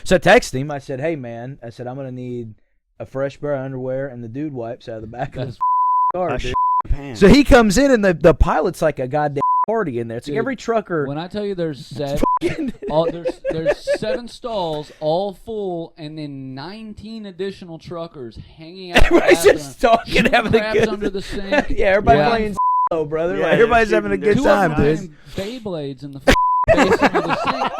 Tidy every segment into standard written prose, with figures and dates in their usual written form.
So I texted him. I said, "Hey man," I said, "I'm gonna need a fresh pair of underwear and the dude wipes out of the back of the car, dude." So he comes in and the pilot's like a goddamn party in there. It's like every trucker. When I tell you there's 7 stalls all full, and then 19 additional truckers hanging out. Everybody's just talking, having a good under the sink. Yeah, everybody playing brother. Yeah, like, everybody's having a good time, dude. Beyblades in the basin of the sink.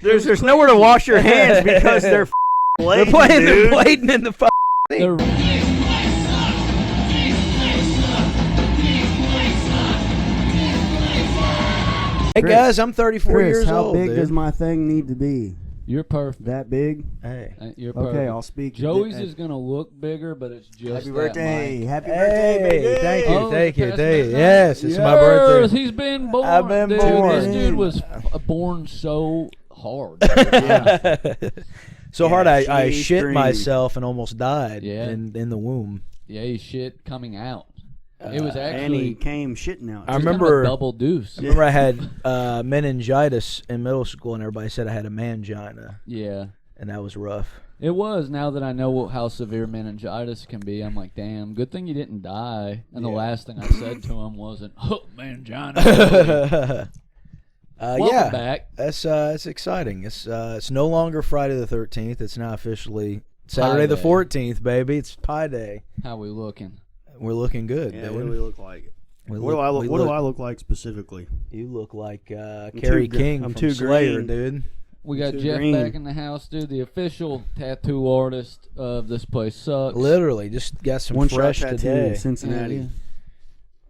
There's nowhere to wash your hands because they're blading, they're blading in the thing. Hey guys, I'm 34 years how old. How big dude. does my thing need to be? You're perfect. That big? Hey, you're perfect. Okay, I'll speak. Joey's is gonna look bigger, but it's just happy birthday. Happy birthday, baby. Thank you, thank you. Yes, it's my birthday. He's been born. I've been born. This dude was born so hard. So hard I shit myself and almost died in the womb. Yeah, he shit coming out. It was actually. And he came shitting out. I remember double deuce. I remember I had meningitis in middle school, and everybody said I had a mangina. Yeah, and that was rough. It was. Now that I know how severe meningitis can be, I'm like, damn. Good thing you didn't die. And the last thing I said to him wasn't, "Oh, mangina." Welcome back. That's exciting. It's no longer Friday the 13th. It's now officially Saturday the 14th, baby. It's Pie Day. How we looking? We're looking good. Yeah, dude. what do we look like? What do I look like specifically? You look like Kerry King from Slayer, dude. We got Jeff back in the house, dude. The official tattoo artist of This Place Sucks. Literally, just got some fresh today. Cincinnati.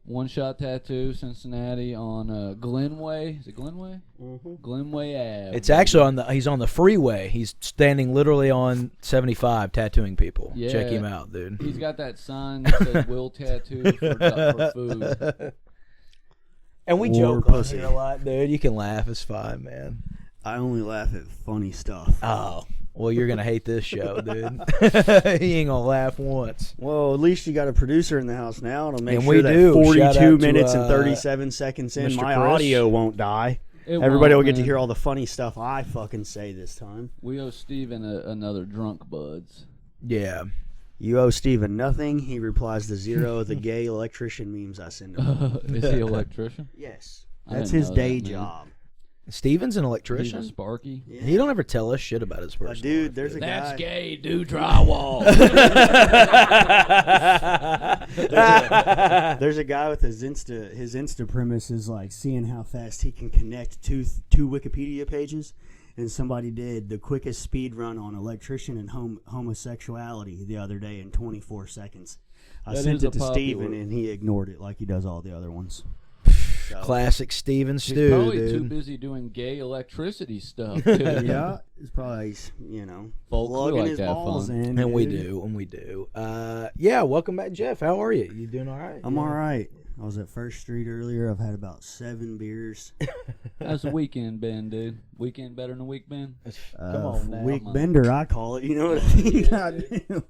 One Shot Tattoo, Cincinnati on Glenway. Is it Glenway? Mm-hmm. Glenway Ave. It's actually he's on the freeway. He's standing literally on 75 tattooing people. Yeah. Check him out, dude. He's got that sign that says "Will Tattoo for food." And we joke on here a lot, dude. You can laugh. It's fine, man. I only laugh at funny stuff. Oh. Well, you're going to hate this show, dude. He ain't going to laugh once. Well, at least you got a producer in the house now to make and sure we that do. 42 minutes and 37 seconds in, Mr. my Chris. audio won't die. Everybody will get to hear all the funny stuff I fucking say this time. We owe Steven another drunk buds. Yeah. You owe Steven nothing. He replies to zero of the gay electrician memes I send him. Is he an electrician? Yes. I That's didn't his know day that, man. job. Steven's an electrician. He's a Sparky. Yeah. He don't ever tell us shit about his personal Dude, life, there's a That's guy. gay. Do drywall. There's a guy with his Insta premise is like seeing how fast he can connect two Wikipedia pages, and somebody did the quickest speed run on electrician and homosexuality the other day in 24 seconds. I sent it to Steven and he ignored it like he does all the other ones. So. Classic Steven He's Stew, probably dude. too busy doing gay electricity stuff. Too. Yeah, it's probably Folks, plugging like his that balls fun. in. And we dude. do. Yeah, welcome back, Jeff. How are you? You doing all right? I'm all right. I was at First Street earlier. I've had about 7 beers. How's the weekend been, dude? Weekend better than a week been? Come on now. Week bender, I call it. You know what I mean? Goddamn.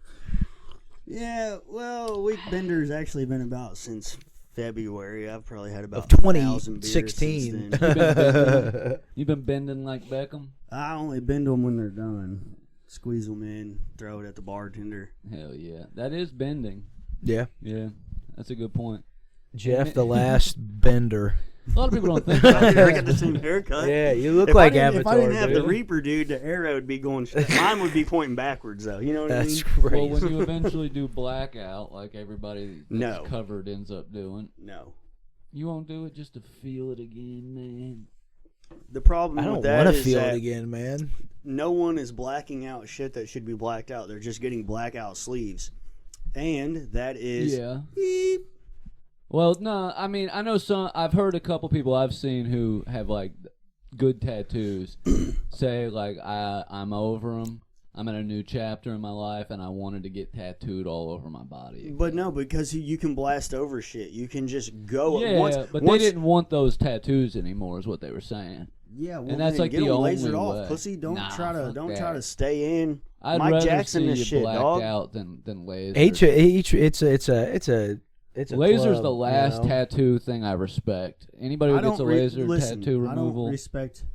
Yeah, well, week bender's actually been about since February. I've probably had about 2016. You been bending like Beckham? I only bend them when they're done. Squeeze them in, throw it at the bartender. Hell yeah. That is bending. Yeah. Yeah, that's a good point. Jeff, the last bender. A lot of people don't think about I it. got the same haircut. Yeah, you look like Avatar. If I didn't have dude. the Reaper, dude, the arrow would be going straight. Mine would be pointing backwards, though. You know what I mean? That's crazy. Well, when you eventually do blackout, like everybody that's covered ends up doing, No. you won't do it just to feel it again, man. The problem I don't with that want to is feel that it again, man. no one is blacking out shit that should be blacked out. They're just getting blackout sleeves. And that is... Yeah. Beep. Well, no, I mean, I know I've heard a couple people I've seen who have, like, good tattoos say, like, I'm over them. I'm in a new chapter in my life, and I wanted to get tattooed all over my body. But no, because you can blast over shit. You can just go. Yeah, but they didn't want those tattoos anymore, is what they were saying. Yeah, well, and that's then like get the them only lasered off, way. pussy. Don't Nah, try fuck to that. stay in. I'd Mike rather Jackson see this you shit, blacked dog. out than laser. It's a Laser's club, the last you know? tattoo thing I respect. Anybody who gets a laser tattoo I removal. don't respect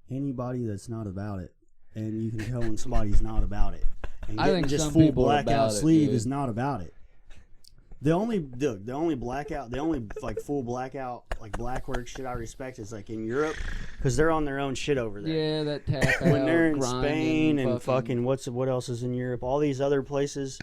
anybody that's not about it. and you can tell when somebody's not about it. And I getting think just some full people are blackout about it, sleeve dude. is not about it. The only blackout, the only like full blackout, like black work shit I respect is like in Europe, because they're on their own shit over there. Yeah, that tap out. When they're in grinding, Spain and fucking what else is in Europe? All these other places,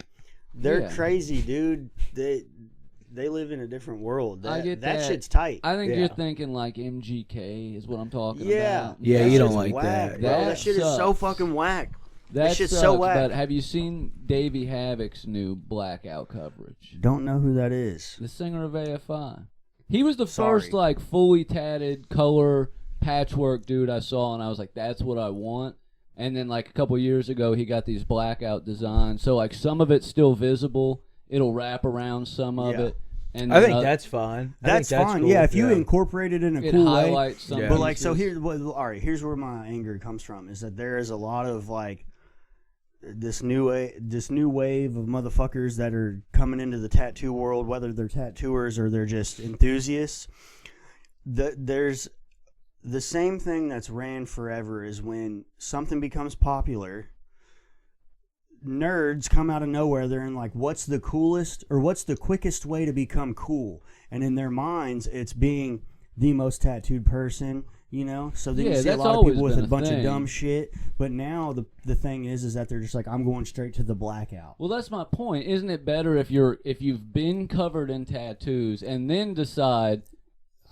they're crazy, dude. They live in a different world. I get that that. shit's tight. I think Yeah. you're thinking like MGK is what I'm talking Yeah, about. Yeah, that you don't shit's like whack, that. bro. That That shit is so sucks. fucking whack. That shit's sucks, so whack. But have you seen Davey Havok's new blackout coverage? Don't know who that is. The singer of AFI. He was the Sorry. first like fully tatted color patchwork dude I saw, and I was like, that's what I want. And then like a couple years ago, he got these blackout designs. So like some of it's still visible. It'll wrap around some of Yeah. it. And I then think that's fine. I That's think that's fine. cool. Yeah, if you incorporate it in a it cool way. highlights some Yeah. But like, so pieces. here's where my anger comes from is that there is a lot of like this new wave of motherfuckers that are coming into the tattoo world, whether they're tattooers or they're just enthusiasts. There's the same thing that's ran forever is when something becomes popular. Nerds come out of nowhere. They're in like, what's the coolest or what's the quickest way to become cool? And in their minds, it's being the most tattooed person, you know? So then you Yeah, see a that's lot of always people with been a a bunch of thing. dumb shit. But now the thing is that they're just like, I'm going straight to the blackout. Well, that's my point. Isn't it better if you've been covered in tattoos and then decide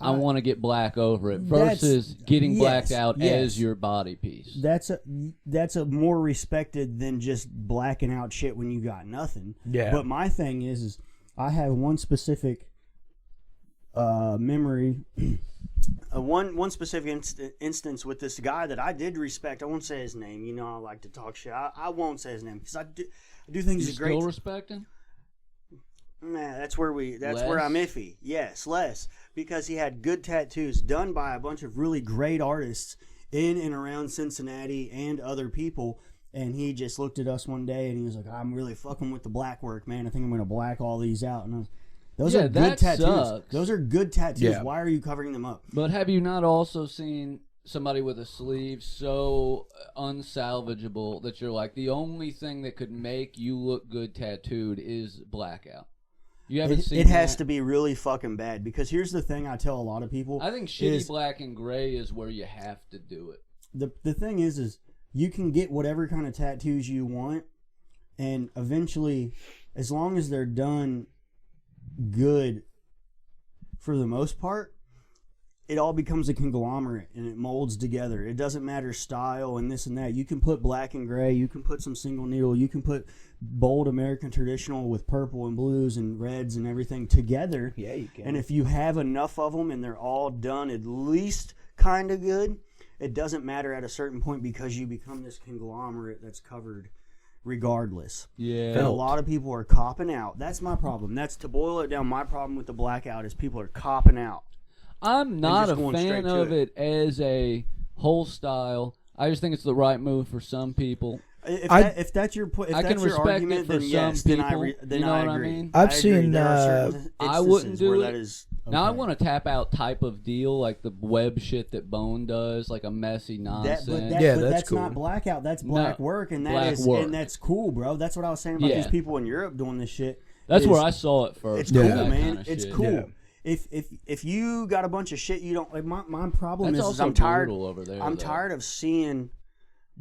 I want to get black over it versus getting blacked out as your body piece? That's a more respected than just blacking out shit when you got nothing. Yeah. But my thing is I have one specific memory, one specific instance with this guy that I did respect. I won't say his name. You know, I like to talk shit. I won't say his name because I do think You he's a great. still respecting? Man, that's where Less? I'm iffy. Yes, less, because he had good tattoos done by a bunch of really great artists in and around Cincinnati and other people. And he just looked at us one day and he was like, "I'm really fucking with the black work, man. I think I'm going to black all these out." And those are good that tattoos. sucks. Those are good tattoos. Yeah. Why are you covering them up? But have you not also seen somebody with a sleeve so unsalvageable that you're like, the only thing that could make you look good tattooed is blackout? You haven't seen It has that? to be really fucking bad, because here's the thing I tell a lot of people. I think shitty black and gray is where you have to do it. The thing is you can get whatever kind of tattoos you want, and eventually, as long as they're done good for the most part, it all becomes a conglomerate and it molds together. It doesn't matter style and this and that. You can put black and gray, you can put some single needle, you can put bold American traditional with purple and blues and reds and everything together. Yeah, you can. And if you have enough of them and they're all done at least kind of good, it doesn't matter at a certain point, because you become this conglomerate that's covered regardless. Yeah. And a lot of people are copping out. That's my problem. That's, to boil it down, my problem with the blackout is people are copping out. I'm not a just going fan straight to of it as a whole style. I just think it's the right move for some people. If that's your point, if I that's can your respect argument, it for then some yes, then I people. then You know I what I agree. mean? I've I agree. seen, There are certain I wouldn't instances do where it. that is Now I okay. want a tap out type of deal, like the web shit that Bone does, like a messy nonsense. Yeah, but that's that's cool. not blackout. That's black work, and black work. and that's cool, bro. That's what I was saying about Yeah. these people in Europe doing this shit. That's is- where I saw it first. It's Yeah. cool, that man. kinda It's shit. cool. Yeah. If you got a bunch of shit you don't like, my problem That's is also I'm tired. brutal over there. I'm though. tired of seeing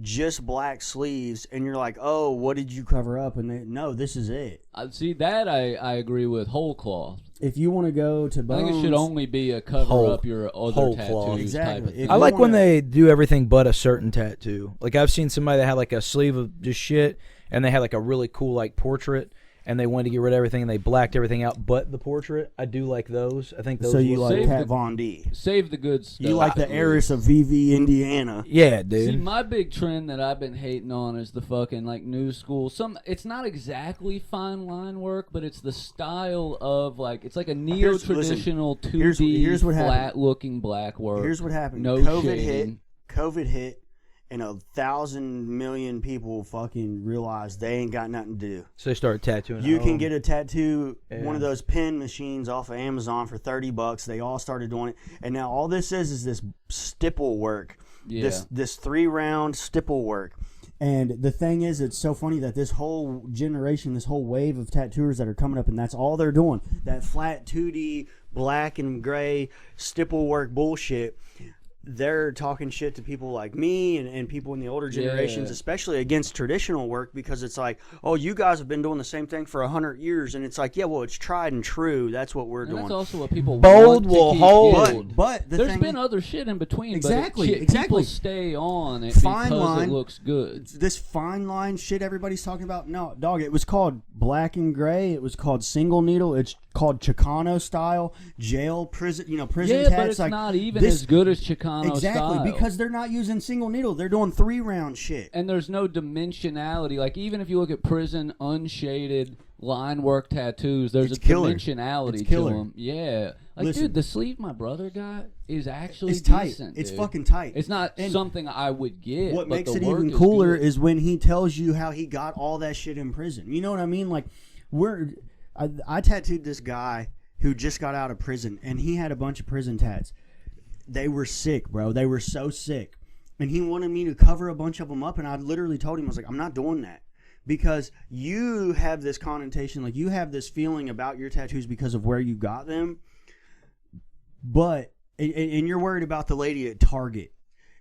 just black sleeves, and you're like, oh, what did you cover up? And no, this is it. See that I agree with whole cloth. If you want to go to I Bones, think it should only be a cover Whole- up your other whole tattoos cloth. type Exactly. of thing. If I you like when wanna- they do everything but a certain tattoo. Like I've seen somebody that had like a sleeve of just shit, and they had like a really cool like portrait, and they wanted to get rid of everything, and they blacked everything out but the portrait. I do like those. I think those. So you look like Save cool. Kat the- Von D. Save the good stuff. You like the please. heiress of VV, Indiana. Yeah, dude. See, my big trend that I've been hating on is the fucking like new school. It's not exactly fine line work, but it's the style of like it's like a neo-traditional 2D here's what happened. flat-looking black work. Here's what happened. No COVID shading. hit, and 1,000 million people fucking realized they ain't got nothing to do. So they started tattooing. You at can home. get a tattoo, Yeah. one of those pen machines off of Amazon for $30. They all started doing it, and now all this is this stipple work. Yeah. This 3-round stipple work. And the thing is, it's so funny that this whole generation, this whole wave of tattooers that are coming up, and that's all they're doing, that flat 2D black and gray stipple work bullshit. They're talking shit to people like me and people in the older generations, especially against traditional work, because it's like, oh, you guys have been doing the same thing for 100 years. And it's like, yeah, well, it's tried and true. That's what we're doing. That's also what people Bold want will to keep hold. doing. But there's been other shit in between. Exactly, but people stay on it fine because line, it looks good. This fine line shit everybody's talking about. No, dog, it was called black and gray. It was called single needle. It's called Chicano style, jail, prison, prison tats. Yeah, but it's like not even as good as Chicano style. Because they're not using single needle. They're doing 3-round shit. And there's no dimensionality. Like, even if you look at prison unshaded line work tattoos, there's dimensionality to them. Yeah. Like, Listen, dude, the sleeve my brother got is actually it's tight. decent, It's dude. fucking tight. It's not something I would get. What but makes the it work even is cooler good. is when he tells you how he got all that shit in prison. You know what I mean? Like, I tattooed this guy who just got out of prison, and he had a bunch of prison tats. They were sick, bro. They were so sick. And he wanted me to cover a bunch of them up, and I literally told him, I was like, I'm not doing that. Because you have this connotation, like you have this feeling about your tattoos because of where you got them. But, and you're worried about the lady at Target.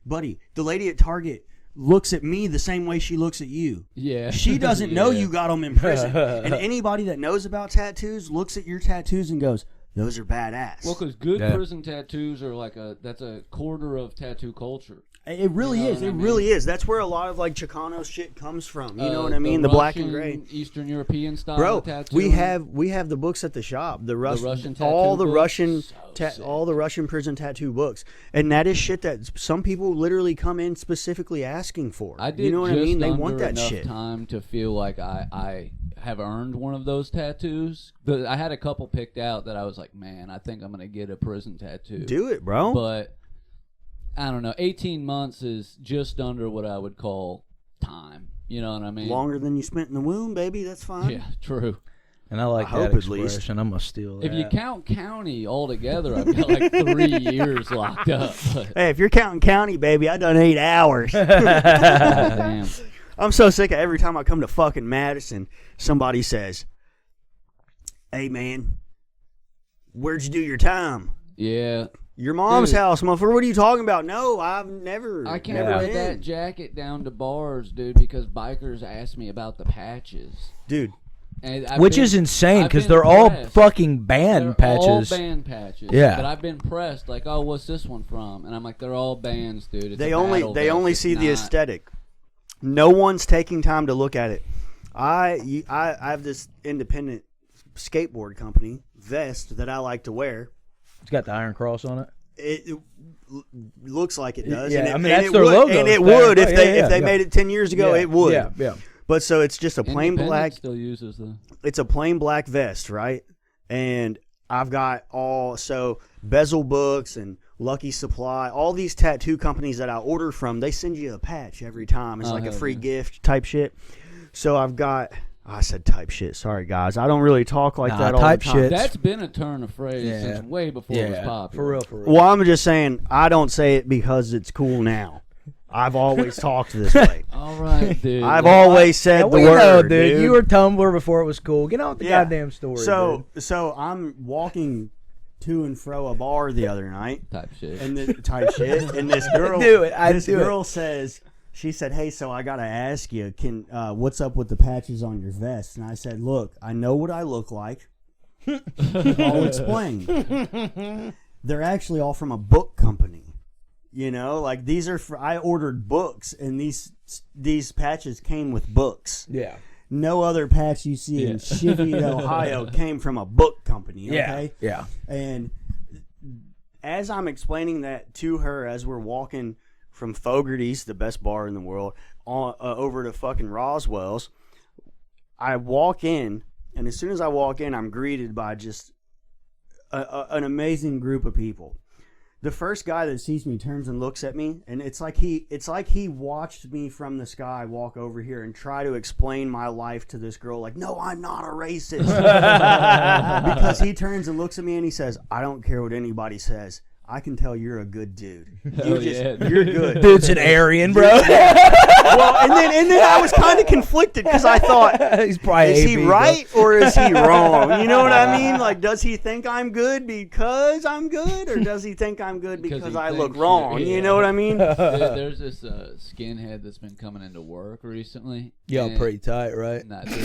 Buddy, the lady at Target looks at me the same way she looks at you. Yeah. She doesn't know you got them in prison. And anybody that knows about tattoos looks at your tattoos and goes, those are badass. Well, because good prison tattoos are like that's a quarter of tattoo culture. It really is. It really is. That's where a lot of like Chicano shit comes from. You know what I mean? The black and gray, Eastern European style. Bro, tattooing. we have the books at the shop. The Russian tattoo all the books? Russian So all the Russian prison tattoo books, and that is shit that some people literally come in specifically asking for. I did you know what I just mean? They under want that enough shit. time to feel like I have earned one of those tattoos. But I had a couple picked out that I was like, man, I think I'm gonna get a prison tattoo. Do it, bro. But I don't know. 18 months is just under what I would call time. You know what I mean? Longer than you spent in the womb, baby. That's fine. Yeah, true. And I like I that hope at least. expression. I'm gonna steal that. If you count county altogether, I've got like 3 years locked up. But, Hey, if you're counting county, baby, I done 8 hours. damn. I'm so sick of every time I come to fucking Madison, somebody says, hey, man, where'd you do your time? Yeah. Your mom's Dude. house, motherfucker. What are you talking about? No, I've never. I can't never wear been. that jacket down to bars, dude, because bikers ask me about the patches. Dude, And Which is insane because I've they're been all pressed. fucking band They're patches. all band patches. Yeah. But I've been pressed, like, oh, what's this one from? And I'm like, they're all bands, dude. It's they a only battle they vest. only It's see the not- aesthetic. No one's taking time to look at it. I have this independent skateboard company vest that I like to wear. It's got the Iron Cross on it. It looks like it does. Yeah, and it, I mean, and that's it their would, logo. and it There. would if Oh, they yeah, if they yeah. made it 10 years ago. Yeah, It would. Yeah. But so it's just a plain Independent black. still uses the. It's a plain black vest, right? And I've got Bezel Books and Lucky Supply, all these tattoo companies that I order from, they send you a patch every time. It's like a hell free yeah. gift type shit. So I've got, I said type shit. Sorry, guys. I don't really talk like Nah, that all type the time. shit. That's been a turn of phrase Yeah. since way before it was Yeah, popular. for real. Well, I'm just saying, I don't say it because it's cool now. I've always talked this way. All right, dude. I've always said Yeah, the we word, know, dude. You were Tumblr before it was cool. Get on with the Yeah. goddamn story. So dude. I'm walking to and fro a bar the other night. type shit. And this type shit. And this girl, do it. I this do it. girl says, she said, "Hey, so I gotta ask you, what's up with the patches on your vest?" And I said, "Look, I know what I look like. I'll explain. They're actually all from a book company. You know, like these are I ordered books, and these patches came with books. Yeah. No other patch you see in Shivy, Ohio, came from a book company. Okay, Yeah. and as I'm explaining that to her, as we're walking from Fogarty's, the best bar in the world, over to fucking Roswell's, I walk in, and as soon as I walk in, I'm greeted by just an amazing group of people. The first guy that sees me turns and looks at me, and it's like he watched me from the sky walk over here and try to explain my life to this girl. Like, no, I'm not a racist, because he turns and looks at me and he says, "I don't care what anybody says. I can tell you're a good dude. Hell yeah, You're good." Dude's an Aryan, bro. Well, and then I was kind of conflicted because I thought, He's probably is he AB, right or is he wrong? You know what I mean? Like, does he think I'm good because I'm good, or does he think I'm good because I look wrong? Yeah. You know what I mean? There's this skinhead that's been coming into work recently. Y'all pretty tight, right? Nah, dude,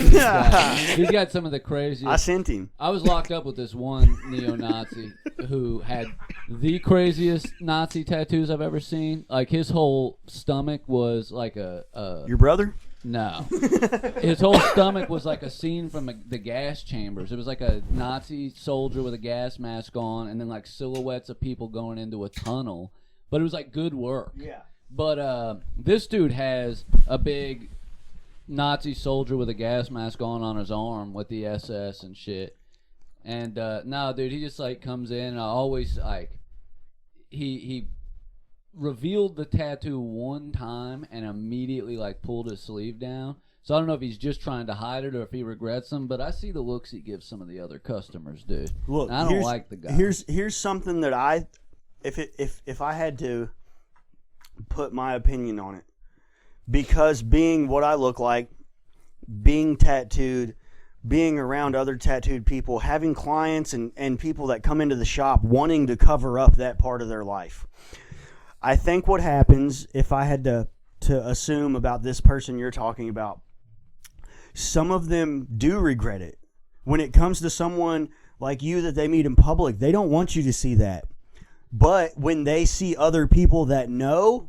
he's got some of the craziest. I sent him. I was locked up with this one neo-Nazi who had the craziest Nazi tattoos I've ever seen. Like, his whole stomach was like Your brother? No. His whole stomach was like a scene from the gas chambers. It was like a Nazi soldier with a gas mask on, and then like silhouettes of people going into a tunnel. But it was like good work. Yeah. But this dude has a big Nazi soldier with a gas mask on his arm with the SS and shit. And no, dude, he just like comes in, and I always like he revealed the tattoo one time and immediately like pulled his sleeve down. So I don't know if he's just trying to hide it or if he regrets them, but I see the looks he gives some of the other customers, dude. Look, I don't like the guy. Here's something that if I had to put my opinion on it, because being what I look like, being tattooed, being around other tattooed people, having clients and people that come into the shop wanting to cover up that part of their life. I think what happens, if I had to assume about this person you're talking about, some of them do regret it. When it comes to someone like you that they meet in public, they don't want you to see that. But when they see other people that know,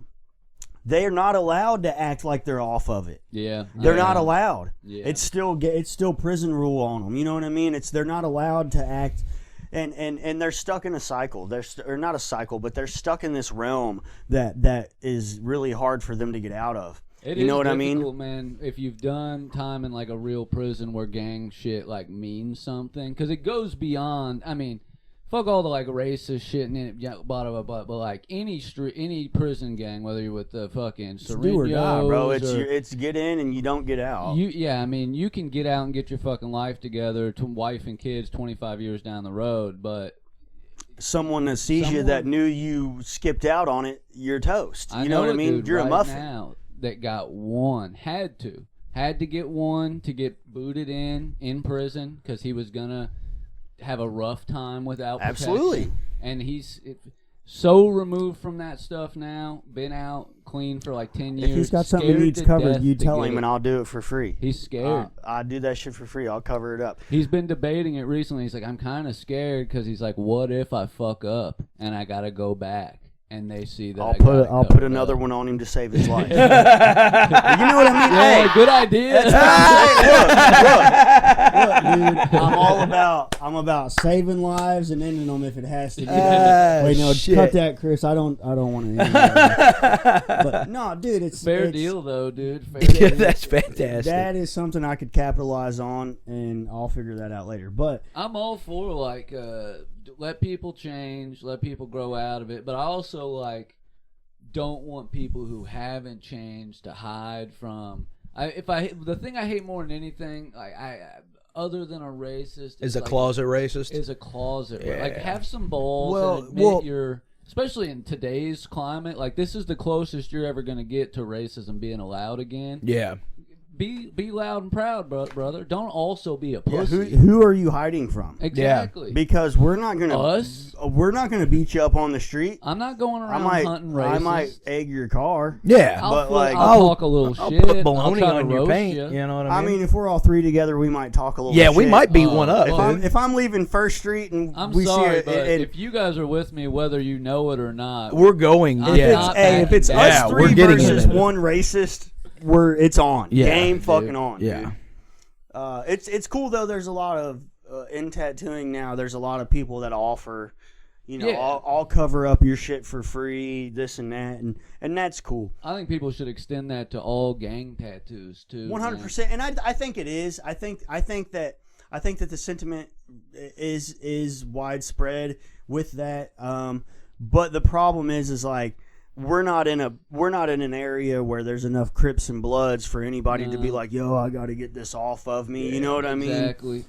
they're not allowed to act like they're off of it. Yeah. They're not allowed. Yeah. It's still prison rule on them. You know what I mean? They're not allowed to act, and they're stuck in a cycle. Or not a cycle, but they're stuck in this realm that is really hard for them to get out of. It you know is what I difficult, mean? Man, if you've done time in like a real prison where gang shit like means something, because it goes beyond. I mean, fuck all the like racist shit and blah blah blah. But like any prison gang, whether you're with the fucking Do or die, bro. Syringios It's get in and you don't get out. I mean, you can get out and get your fucking life together, to wife and kids 25 years down the road, but someone that sees you that knew you skipped out on it, you're toast. You know what I mean? Dude You're right a muffin. now that got one, had to get one to get booted in prison because he was gonna have a rough time without protection. Absolutely. And he's so removed from that stuff now, been out clean for like 10 years. If he's got something he needs covered, you tell him and I'll do it for free. He's scared. I do that shit for free. I'll cover it up. He's been debating it recently. He's like, I'm kind of scared because he's like, what if I fuck up and I gotta go back? And they see that I'll put another one on him to save his life. You know what I mean? Yeah, hey, good idea. look, dude. I'm about saving lives and ending them if it has to. Wait, no, shit. cut that, Chris. I don't want to end that. But no, dude, it's Fair deal, though, dude. Fair Yeah, deal. that's fantastic. That is something I could capitalize on, and I'll figure that out later. But I'm all for like let people change, let people grow out of it, but I also like don't want people who haven't changed to hide from. The thing I hate more than anything, like other than a racist, Is a like, closet racist? is a closet. Yeah. Like have some balls and admit you're. Especially in today's climate, like this is the closest you're ever gonna get to racism being allowed again. Yeah. Be loud and proud, brother. Don't also be a Yeah, pussy. who are you hiding from? Exactly. Because we're not gonna beat you up on the street. I'm not going around hunting racists. I might egg your car. Yeah. I'll talk a little I'll shit. put bologna I'll try on to your roast paint. ya. You know what I mean? I mean, if we're all three together, we might talk a little. Yeah, shit. we might be one up. If I'm leaving First Street and I'm we sorry, see but it, if you guys are with me, whether you know it or not, we're going. I'm Yeah. not if it's backing us down. we're three getting versus in it. one racist, it's on. Yeah, Game dude. fucking on. Yeah. Dude. It's cool though. There's a lot of in tattooing now. There's a lot of people that offer, Yeah. I'll cover up your shit for free, this and that, and that's cool. I think people should extend that to all gang tattoos too. 100%. And I think it is. I think that the sentiment is widespread with that. But the problem is like we're not in an area where there's enough Crips and Bloods for anybody to be like, yo, I got to get this off of me. Yeah, you know what I mean? Exactly.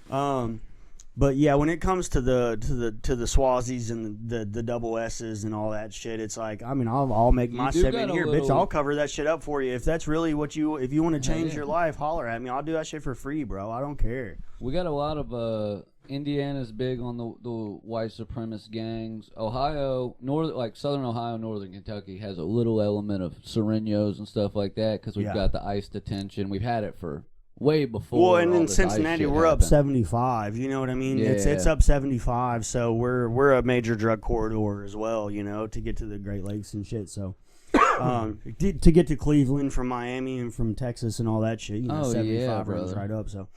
But yeah, when it comes to the Swazies and the double S's and all that shit, it's like, I mean, I'll make my segment here, bitch. I'll cover that shit up for you if that's really what if you want to change your life, holler at me. I'll do that shit for free, bro. I don't care. We got a lot of Indiana's big on the white supremacist gangs. Ohio, southern Ohio, northern Kentucky has a little element of Serenos and stuff like that because we've got the ICE detention. We've had it for way before. Well, and in Cincinnati, we're up 75. You know what I mean? Yeah. It's up 75, so we're a major drug corridor as well. You know, to get to the Great Lakes and shit. So, to get to Cleveland from Miami and from Texas and all that shit, you know, 75 runs right up. So,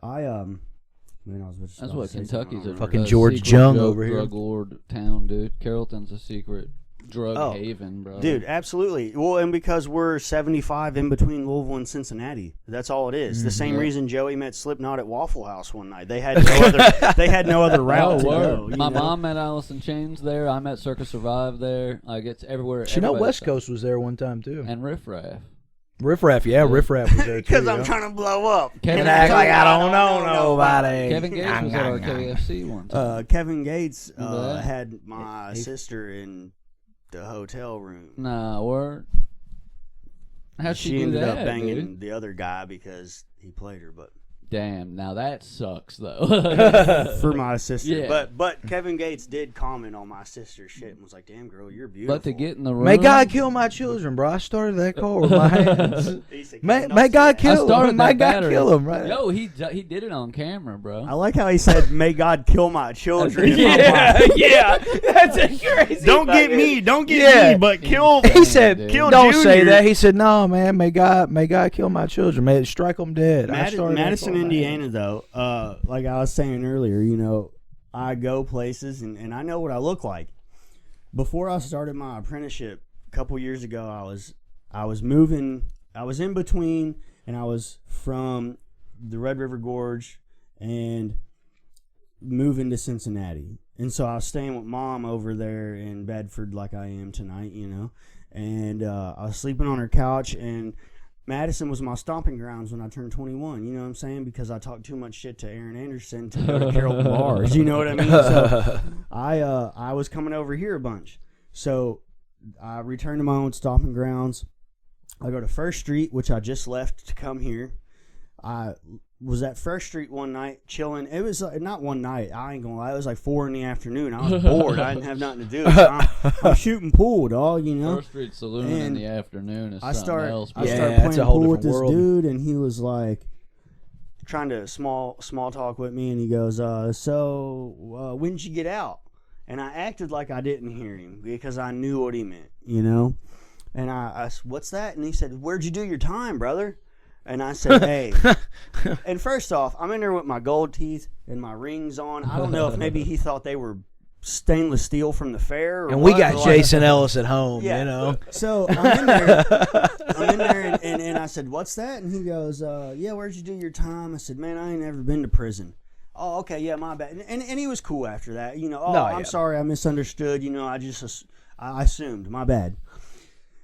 that's what Kentucky's a fucking George Jung over here. Drug lord town, dude. Carrollton's a secret drug haven, bro. Dude, absolutely. Well, and because we're 75 in between Louisville and Cincinnati, that's all it is. The same reason Joey met Slipknot at Waffle House one night. They had no other route to go. My mom met Alice in Chains there. I met Circus Survive there. Like, it's everywhere. You know, West Coast was there one time too. And Riff Raff. Riff Raff was there too. Because I'm trying to blow up. Kevin act like I don't know nobody. Kevin Gates was at our KFC one time. Kevin Gates had my sister in the hotel room. Nah, word. How'd she ended up banging dude? The other guy because he played her, but damn, now that sucks though. For my sister. Yeah. But Kevin Gates did comment on my sister's shit and was like, "Damn girl, you're beautiful." But to get in the room, may God kill my children, bro. I started that call with my hands. May God kill them. May God kill them, right? Yo, he did it on camera, bro. I like how he said, "May God kill my children." Yeah, that's a crazy. Don't get me, but kill them. He said, "Kill don't Junior." say that. He said, "No, man. May God kill my children. May it strike them dead." Madison, Indiana, though, like I was saying earlier, you know, I go places and I know what I look like. Before I started my apprenticeship a couple years ago, I was moving. I was in between, and I was from the Red River Gorge and moving to Cincinnati. And so I was staying with Mom over there in Bedford, like I am tonight, you know. And I was sleeping on her couch, and Madison was my stomping grounds when I turned 21, you know what I'm saying? Because I talked too much shit to Aaron Anderson to go to Carrollton bars, you know what I mean? So I was coming over here a bunch. So I returned to my own stomping grounds. I go to First Street, which I just left to come here. I was at First Street one night chilling. It was not one night. I ain't gonna lie. It was like 4 in the afternoon. I was bored. I didn't have nothing to do. So I'm shooting pool, dog. You know. First Street Saloon in the afternoon is something else. I started playing pool with this dude, and he was like trying to small talk with me, and he goes, "So when did you get out?" And I acted like I didn't hear him because I knew what he meant, you know. And I "What's that?" And he said, "Where'd you do your time, brother?" And I said, "Hey." And first off, I'm in there with my gold teeth and my rings on. I don't know if maybe he thought they were stainless steel from the fair. Or and we got Jason Ellis at home, you know. So I'm in there, and I said, "What's that?" And he goes, "Yeah, where'd you do your time?" I said, "Man, I ain't never been to prison." "Oh, okay, yeah, my bad." And he was cool after that, you know. I'm sorry, I misunderstood. You know, I assumed, my bad.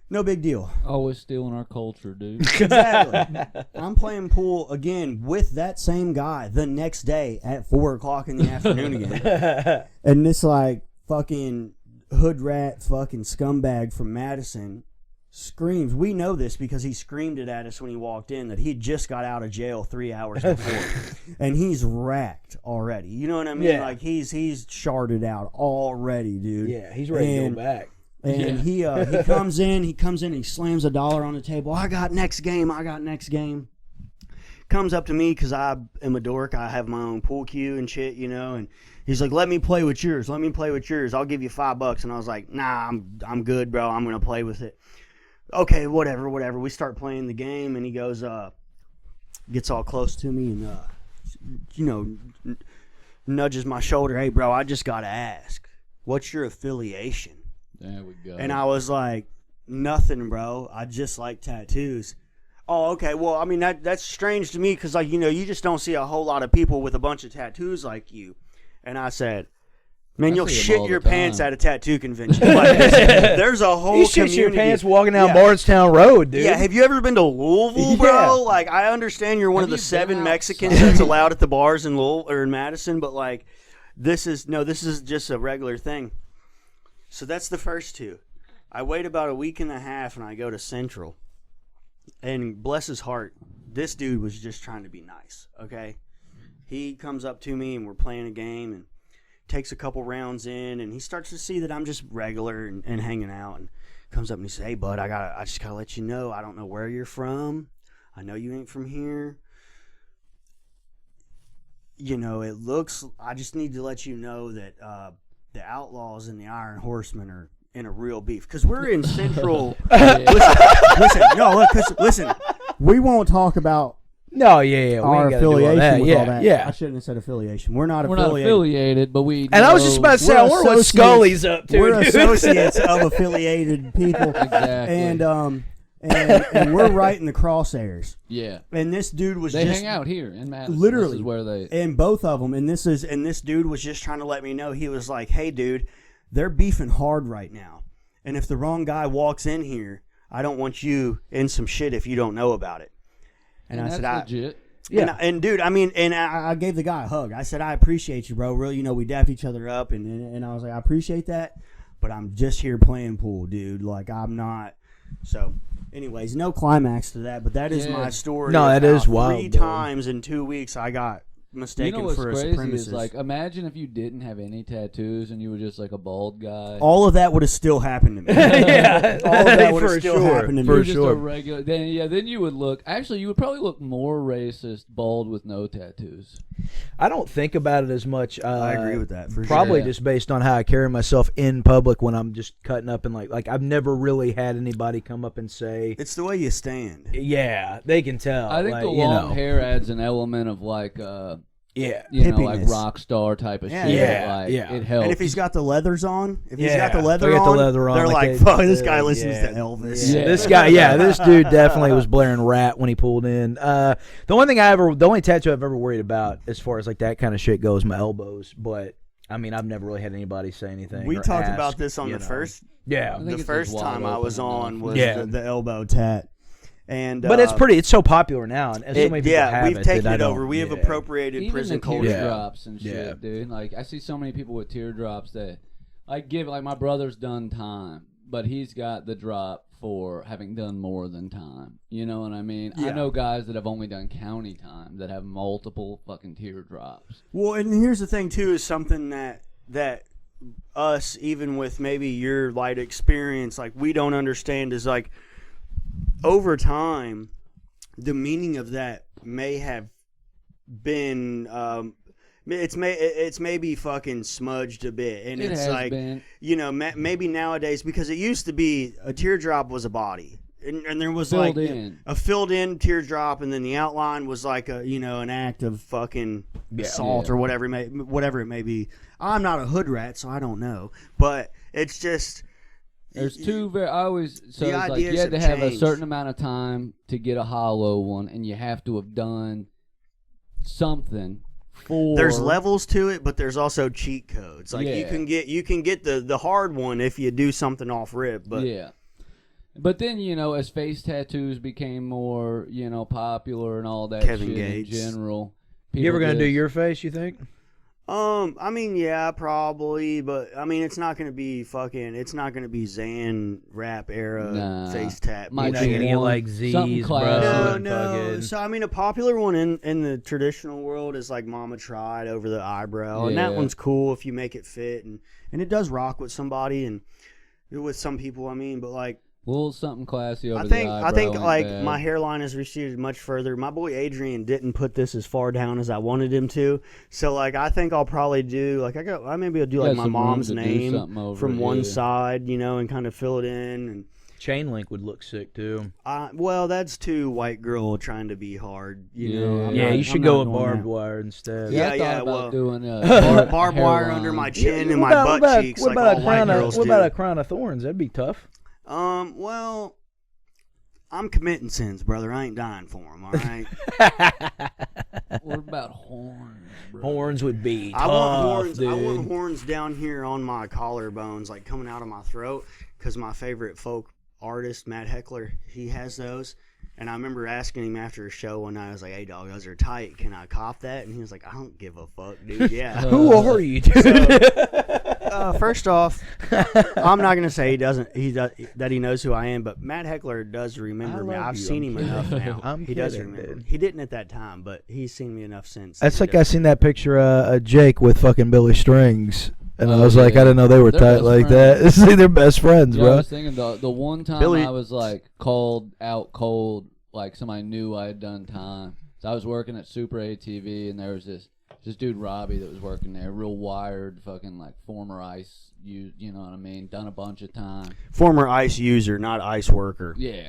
No big deal. Always stealing our culture, dude. Exactly. I'm playing pool again with that same guy the next day at 4 o'clock in the afternoon again. And this like fucking hood rat fucking scumbag from Madison screams. We know this because he screamed it at us when he walked in that he just got out of jail 3 hours before. And he's racked already. You know what I mean? Yeah. Like he's sharded out already, dude. Yeah, he's ready to go back. And he comes in, he slams $1 on the table. I got next game. Comes up to me because I am a dork. I have my own pool cue and shit, you know. And he's like, let me play with yours. I'll give you $5. And I was like, nah, I'm good, bro. I'm going to play with it. Okay, whatever. We start playing the game, and he goes, gets all close to me and, you know, nudges my shoulder. Hey, bro, I just got to ask, what's your affiliation? There we go. And I was like, nothing, bro. I just like tattoos. Oh, okay. Well, I mean, that's strange to me because, like, you know, you just don't see a whole lot of people with a bunch of tattoos like you. And I said, Man, I you'll see 'em shit all your the pants time. at a tattoo convention. Like, there's a whole You shit community. your pants walking down Yeah. Bardstown Road, dude. Yeah, have you ever been to Louisville, bro? Yeah. Like, I understand you're one Have of the you 7 been Mexicans outside? that's allowed at the bars in Louisville or in Madison, but like, this is just a regular thing. So that's the first 2. I wait about a week and a half, and I go to Central. And bless his heart, this dude was just trying to be nice. Okay, he comes up to me, and we're playing a game, and takes a couple rounds in, and he starts to see that I'm just regular and hanging out, and comes up and he says, "Hey, bud, I just gotta let you know, I don't know where you're from. I know you ain't from here. You know, I just need to let you know that the Outlaws and the Iron Horsemen are in a real beef because we're in Central." Listen. We won't talk about No, yeah. We our ain't gotta do all affiliation that. with yeah, all that. Yeah. I shouldn't have said affiliation. We're not We're not affiliated, but we. And I was just about to say, I wonder what associates- Scully's up to. We're dude. associates of affiliated people, Exactly. and we're right in the crosshairs. Yeah. And this dude was They just hang out here in Madison. literally This is where they. and both of them. And this dude was just trying to let me know. He was like, "Hey, dude, they're beefing hard right now, and if the wrong guy walks in here, I don't want you in some shit if you don't know about it." And I that's said, legit. Yeah. And dude, I mean, and I gave the guy a hug. I said, "I appreciate you, bro. Really, we dapped each other up, and I was like, I appreciate that, but I'm just here playing pool, dude. Like, I'm not." So, anyways, no climax to that, but that is Yeah. my story. No, of that is how wild, 3 though. times in 2 weeks I got mistaken You know what's for a crazy supremacist. is like, imagine if you didn't have any tattoos and you were just like a bald guy. All of that would have still happened to me. yeah. All of that would have For still sure. happened to me. You're For just sure. a regular. Then you would look. Actually, you would probably look more racist bald with no tattoos. I don't think about it as much. I agree with that. For Probably sure. just based on how I carry myself in public when I'm just cutting up and like I've never really had anybody come up and say, It's the way you stand. "Yeah, they can tell." I think like, the you long know. hair adds an element of like, Yeah. you know, like Hippiness. rock star type of Yeah, shit. yeah, like, yeah. It helps. And if he's got the leathers on, Yeah. they got They the got the leather on, they're like like, they- fuck, this guy listens yeah. to Elvis. Yeah. Yeah. This dude definitely was blaring Rat when he pulled in. The only tattoo I've ever worried about as far as like that kind of shit goes, my elbows. But I mean, I've never really had anybody say anything. We or talked ask, about this on you the know. first Yeah, I think the it's first just time wide I was open on enough. was Yeah. The elbow tat. and but it's so popular now, and so many people have we've it. taken that I it don't- over. We have yeah. appropriated Even prison the culture. teardrops and shit, Yeah. dude. Like, I see so many people with teardrops that I give. Like, my brother's done time, but he's got the drop for having done more than time. You know what I mean? I Yeah. know guys that have only done county time that have multiple fucking teardrops. Well, and here's the thing too: is something that us, even with maybe your light experience, like we don't understand is like over time, the meaning of that may have been it's maybe fucking smudged a bit, and It it's has like been. you know maybe nowadays because it used to be a teardrop was a body. And there was Filled like in. a filled in teardrop, and then the outline was like an act of fucking assault Yeah. or whatever it may be. I'm not a hood rat, so I don't know. But it's just There's two very. I always so The it's like ideas you had to have have a changed. certain amount of time to get a hollow one, and you have to have done something for. there's levels to it, but there's also cheat codes. Like Yeah. you can get the hard one if you do something off rip. But Yeah. But then, as face tattoos became more, popular and all that Kevin shit Gates. in general. You ever people gonna do just- your face? You think? I mean, yeah, probably, but I mean, it's not gonna be Zan rap era Nah. face tat. Might You're bullshit. not gonna get like Something Z's, bro. classy. No, and no. fucking- So I mean, a popular one in the traditional world is like Mama Tried over the eyebrow, and that Yeah. one's cool if you make it fit, and it does rock with somebody and with some people. I mean, but like Well, something classy over I the think eyebrow ain't like bad. my hairline has receded much further. My boy Adrian didn't put this as far down as I wanted him to, so like I think I'll probably do like maybe I'll do like Got my some room mom's to do name something over from it, one yeah. side, and kind of fill it in and. Chain link would look sick too. Well, that's too white girl trying to be hard, you know. Yeah. I'm Yeah, not- you I'm should not go with doing barbed that. wire instead. Yeah, I Yeah, thought about well, doing Barbed wire under my chin and my butt cheeks, What like about all a white crown? girls What about do. a crown of thorns? That'd be tough. Well, I'm committing sins, brother. I ain't dying for them. All right. What about horns, bro? Horns would be tough, I want horns. dude. I want horns down here on my collarbones, like coming out of my throat, because my favorite folk artist, Matt Heckler, he has those. And I remember asking him after a show one night, I was like, "Hey, dog, those are tight. Can I cop that?" And he was like, "I don't give a fuck, dude." Yeah. Who are you, dude? First off, I'm not gonna say that he knows who I am, but Matt Heckler does remember me. I've seen him enough now. He does remember. He didn't at that time, but he's seen me enough since. That's like I seen that picture of Jake with fucking Billy Strings. And I was like, I didn't know they were tight like that. See, they're best friends, bro. I was thinking the one time I was like called out cold, like somebody knew I had done time. So I was working at Super ATV, and there was this dude Robbie that was working there, real wired, fucking like former ICE, you know what I mean? Done a bunch of time. Former ICE user, not ICE worker. Yeah.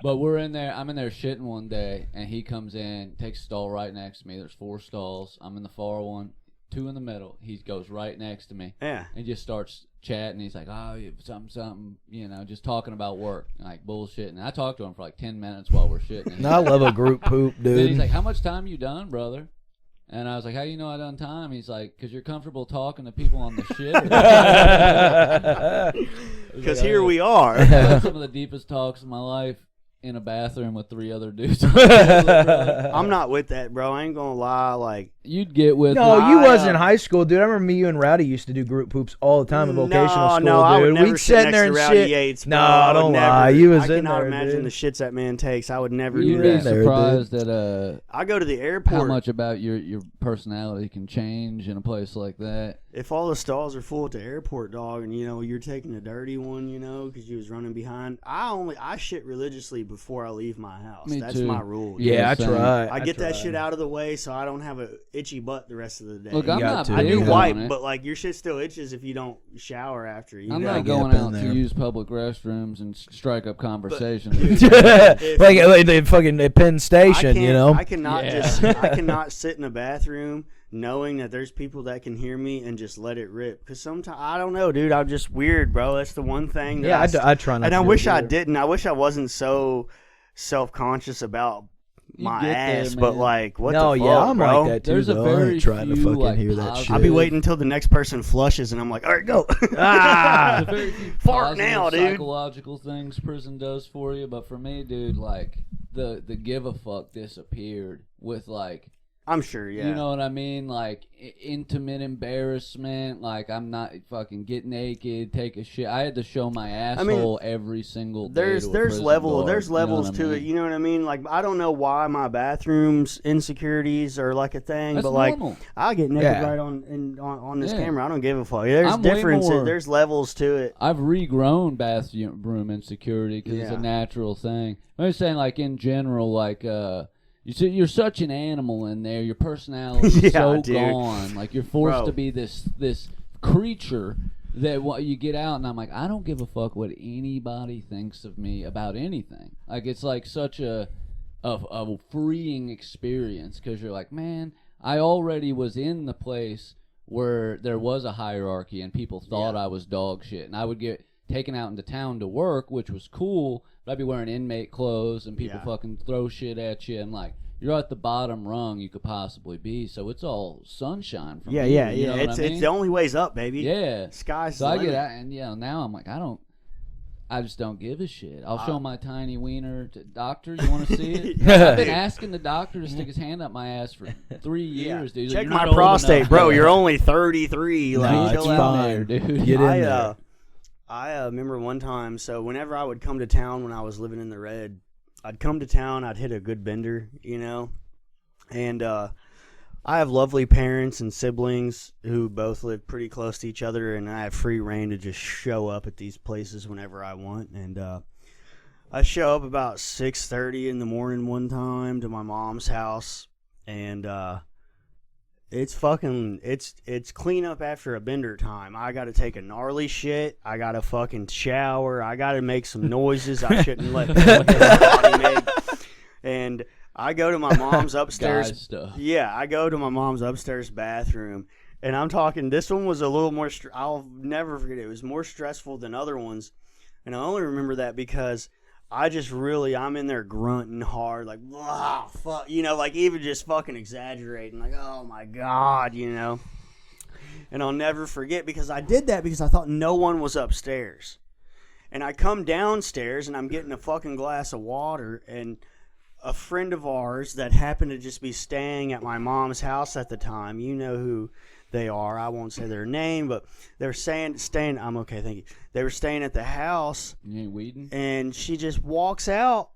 But we're in there. I'm in there shitting one day, and he comes in, takes a stall right next to me. There's 4 stalls. I'm in the far one. 2 in the middle. He goes right next to me. Yeah. And just starts chatting. He's like, "Oh, something, you know, just talking about work, like bullshit." And I talked to him for like 10 minutes while we're shitting. And I love a group poop, dude. then he's like, "How much time you done, brother?" And I was like, "How you know I done time?" He's like, "Because you're comfortable talking to people on the shit." Because here we are. I had some of the deepest talks of my life in a bathroom with 3 other dudes. I'm not with that, bro. I ain't gonna lie. Like, you'd get with. No, you was in high school, dude. I remember me, you, and Rowdy used to do group poops all the time in vocational school, no, dude. I would never We'd sit sit in there and next to Rowdy shit. Yates, bro. No, don't lie. You was I in there, cannot imagine dude. the shits that man takes. I would never You'd do be that. surprised at I go to the airport. how much about your personality can change in a place like that. If all the stalls are full at the airport, dog, and you know you're taking a dirty one, you know, because you was running behind. I shit religiously before I leave my house. Me That's too. my rule. Yeah, I Same. try. I get that shit out of the way so I don't have a itchy butt the rest of the day. Look, I'm not I big do on wipe, it. but like your shit still itches if you don't shower after. You I'm know? not get going up in out to there. use public restrooms and strike up conversations. like they fucking at Penn Station, you know. I cannot I cannot sit in a bathroom knowing that there's people that can hear me and just let it rip. Because sometimes I don't know, dude. I'm just weird, bro. That's the one thing. That I try not. And to I do wish it I either. didn't. I wish I wasn't so self-conscious about my get there, ass. But man. like, what No, the fuck, yeah, I'm bro? like that too. There's a though. I very ain't trying to few, fucking like, hear that positive- shit. I'll be waiting until the next person flushes, and I'm like, all right, go. Ah! There's a very few Fart positive now, dude. psychological things prison does for you, but for me, dude, like the give a fuck disappeared with like. I'm sure, yeah. You know what I mean? Like, intimate embarrassment. Like, I'm not fucking get naked, take a shit. I had to show my asshole every single day. There's levels to it. You know what I mean? Like, I don't know why my bathroom's insecurities are like a thing, That's but like normal. I get naked Yeah. right on this Yeah. camera. I don't give a fuck. There's I'm way differences. more- There's levels to it. I've regrown bathroom insecurity because it's a Yeah. natural thing. I'm just saying, like, in general, like, you're such an animal in there. Your personality's Yeah, so dude. gone. Like, you're forced Bro. to be this creature that you get out, and I'm like, I don't give a fuck what anybody thinks of me about anything. Like, it's like such a freeing experience because you're like, man, I already was in the place where there was a hierarchy and people thought I was dog shit, and I would get taken out into town to work, which was cool, but I'd be wearing inmate clothes and people fucking throw shit at you, and like, you're at the bottom rung you could possibly be, so it's all sunshine for me. You know what It's I mean? it's the only way's up, baby. Yeah. Sky's So the I get limit. out, and now I'm like, I just don't give a shit. I'll show my tiny wiener to doctor. You want to see it? Yeah. I've been asking the doctor to stick his hand up my ass for 3 years, dude. He's like, Check "You're my not old prostate, enough." bro. You're only 33. Like, No, chill it's out. fine, dude. Get in there. I remember one time, so whenever I would come to town when I was living in the Red, I'd come to town, I'd hit a good bender, you know, and I have lovely parents and siblings who both live pretty close to each other, and I have free reign to just show up at these places whenever I want, and I show up about 6:30 in the morning one time to my mom's house, and it's clean up after a bender time. I got to take a gnarly shit. I got to fucking shower. I got to make some noises I shouldn't let my body make. And I go to my mom's upstairs. Guy stuff. Yeah, I go to my mom's upstairs bathroom, and I'm talking. This one was a little more. I'll never forget it. It was more stressful than other ones, and I only remember that because I'm in there grunting hard, like, wow, fuck, like even just fucking exaggerating, like, oh my God, And I'll never forget because I did that because I thought no one was upstairs. And I come downstairs and I'm getting a fucking glass of water, and a friend of ours that happened to just be staying at my mom's house at the time, you know who they are. I won't say their name, but they're staying. I'm okay, thank you. They were staying at the house. You ain't weeding? And she just walks out.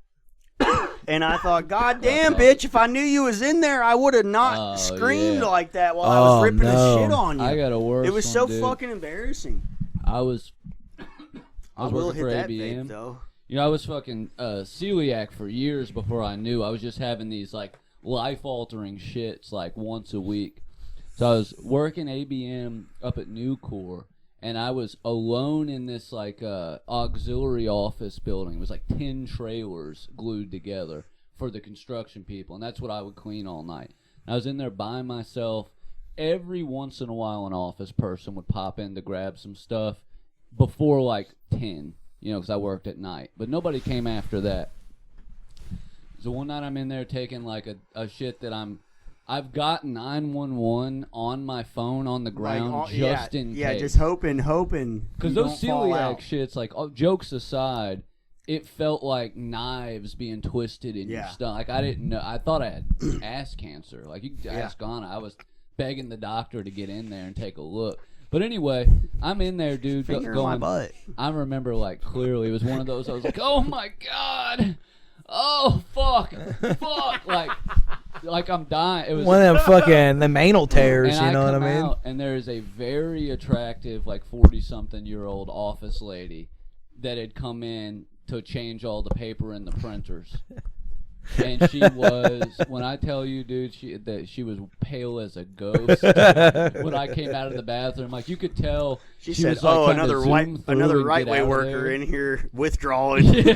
And I thought, God damn, bitch, if I knew you was in there, I would have not screamed like that while I was ripping the shit on you. I got a worse It was one, so dude. fucking embarrassing. I will hit for that ABM. vape, though. I was fucking celiac for years before I knew. I was just having these, like, life-altering shits, like, once a week. So I was working ABM up at Nucor, and I was alone in this, like, auxiliary office building. It was, like, 10 trailers glued together for the construction people, and that's what I would clean all night. And I was in there by myself. Every once in a while, an office person would pop in to grab some stuff before, like, 10, because I worked at night. But nobody came after that. So one night I'm in there taking, like, a shit that I've got 911 on my phone on the ground, Like, just in case. Yeah, just hoping. Because those celiac shits, like, jokes aside, it felt like knives being twisted in your stomach. Like, I didn't know. I thought I had ass cancer. Like, you could ask Anna. I was begging the doctor to get in there and take a look. But anyway, I'm in there, dude, Finger going. in my butt. I remember, like, clearly, it was one of those. I was like, oh my God. Oh, fuck. Like I'm dying. It was one of them fucking them anal tears, and you know what I come mean? out, and there is a very attractive, like 40-something-year-old office lady that had come in to change all the paper in the printers. And she was, when I tell you, dude, she was pale as a ghost. When I came out of the bathroom, like, you could tell She she said, was, like, another right way worker in here withdrawing. Dude,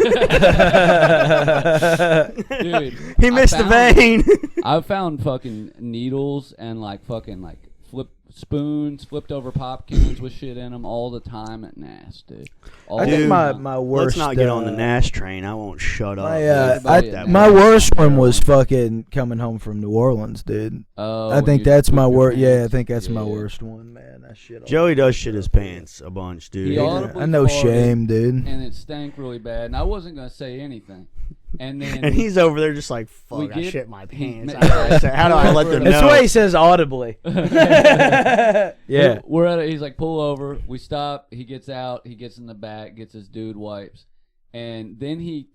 He missed the vein. I found fucking needles and, like, fucking, like, spoons, flipped over pop cans with shit in them all the time at NAS, dude. I think my worst. Let's not get on the NAS train. I won't shut up. My worst one was fucking coming home from New Orleans, dude. Oh, I think that's my worst. Yeah, I think that's my worst one, man. That shit. Joey does shit his pants a bunch, dude. He audibly I know farted, shame, dude. And it stank really bad, and I wasn't gonna say anything. And then and he's over there just like, fuck, I get- shit my pants. he- How do I let them know? That's why he says audibly. Yeah. We're at he's like, pull over. We stop. He gets out. He gets in the back, gets his dude wipes. And then he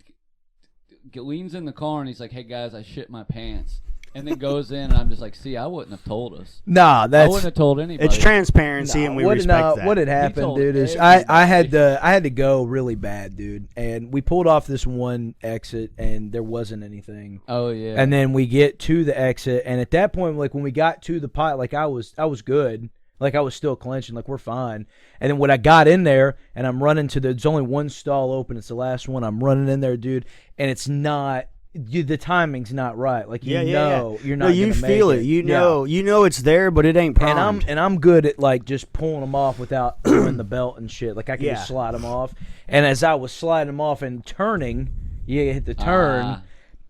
leans in the car and he's like, hey, guys, I shit my pants. And then goes in, and I'm just like, see, I wouldn't have told us. Nah, I that's. wouldn't have told anybody. It's transparency, and we respect that. What had happened, told dude, is everybody. I had to go really bad, dude, and we pulled off this one exit, and there wasn't anything. Oh, yeah. And then we get to the exit, and at that point, like when we got to the pot, like I was good, like I was still clenching, like we're fine. And then when I got in there, and I'm running to there's only one stall open, it's the last one. I'm running in there, dude, and it's not. The timing's not right. Like you're not. No, you gonna feel make it. You know it's there, but it ain't primed. And I'm good at like just pulling them off without doing the belt and shit. Like I can just slide them off. And as I was sliding them off and turning, hit the turn,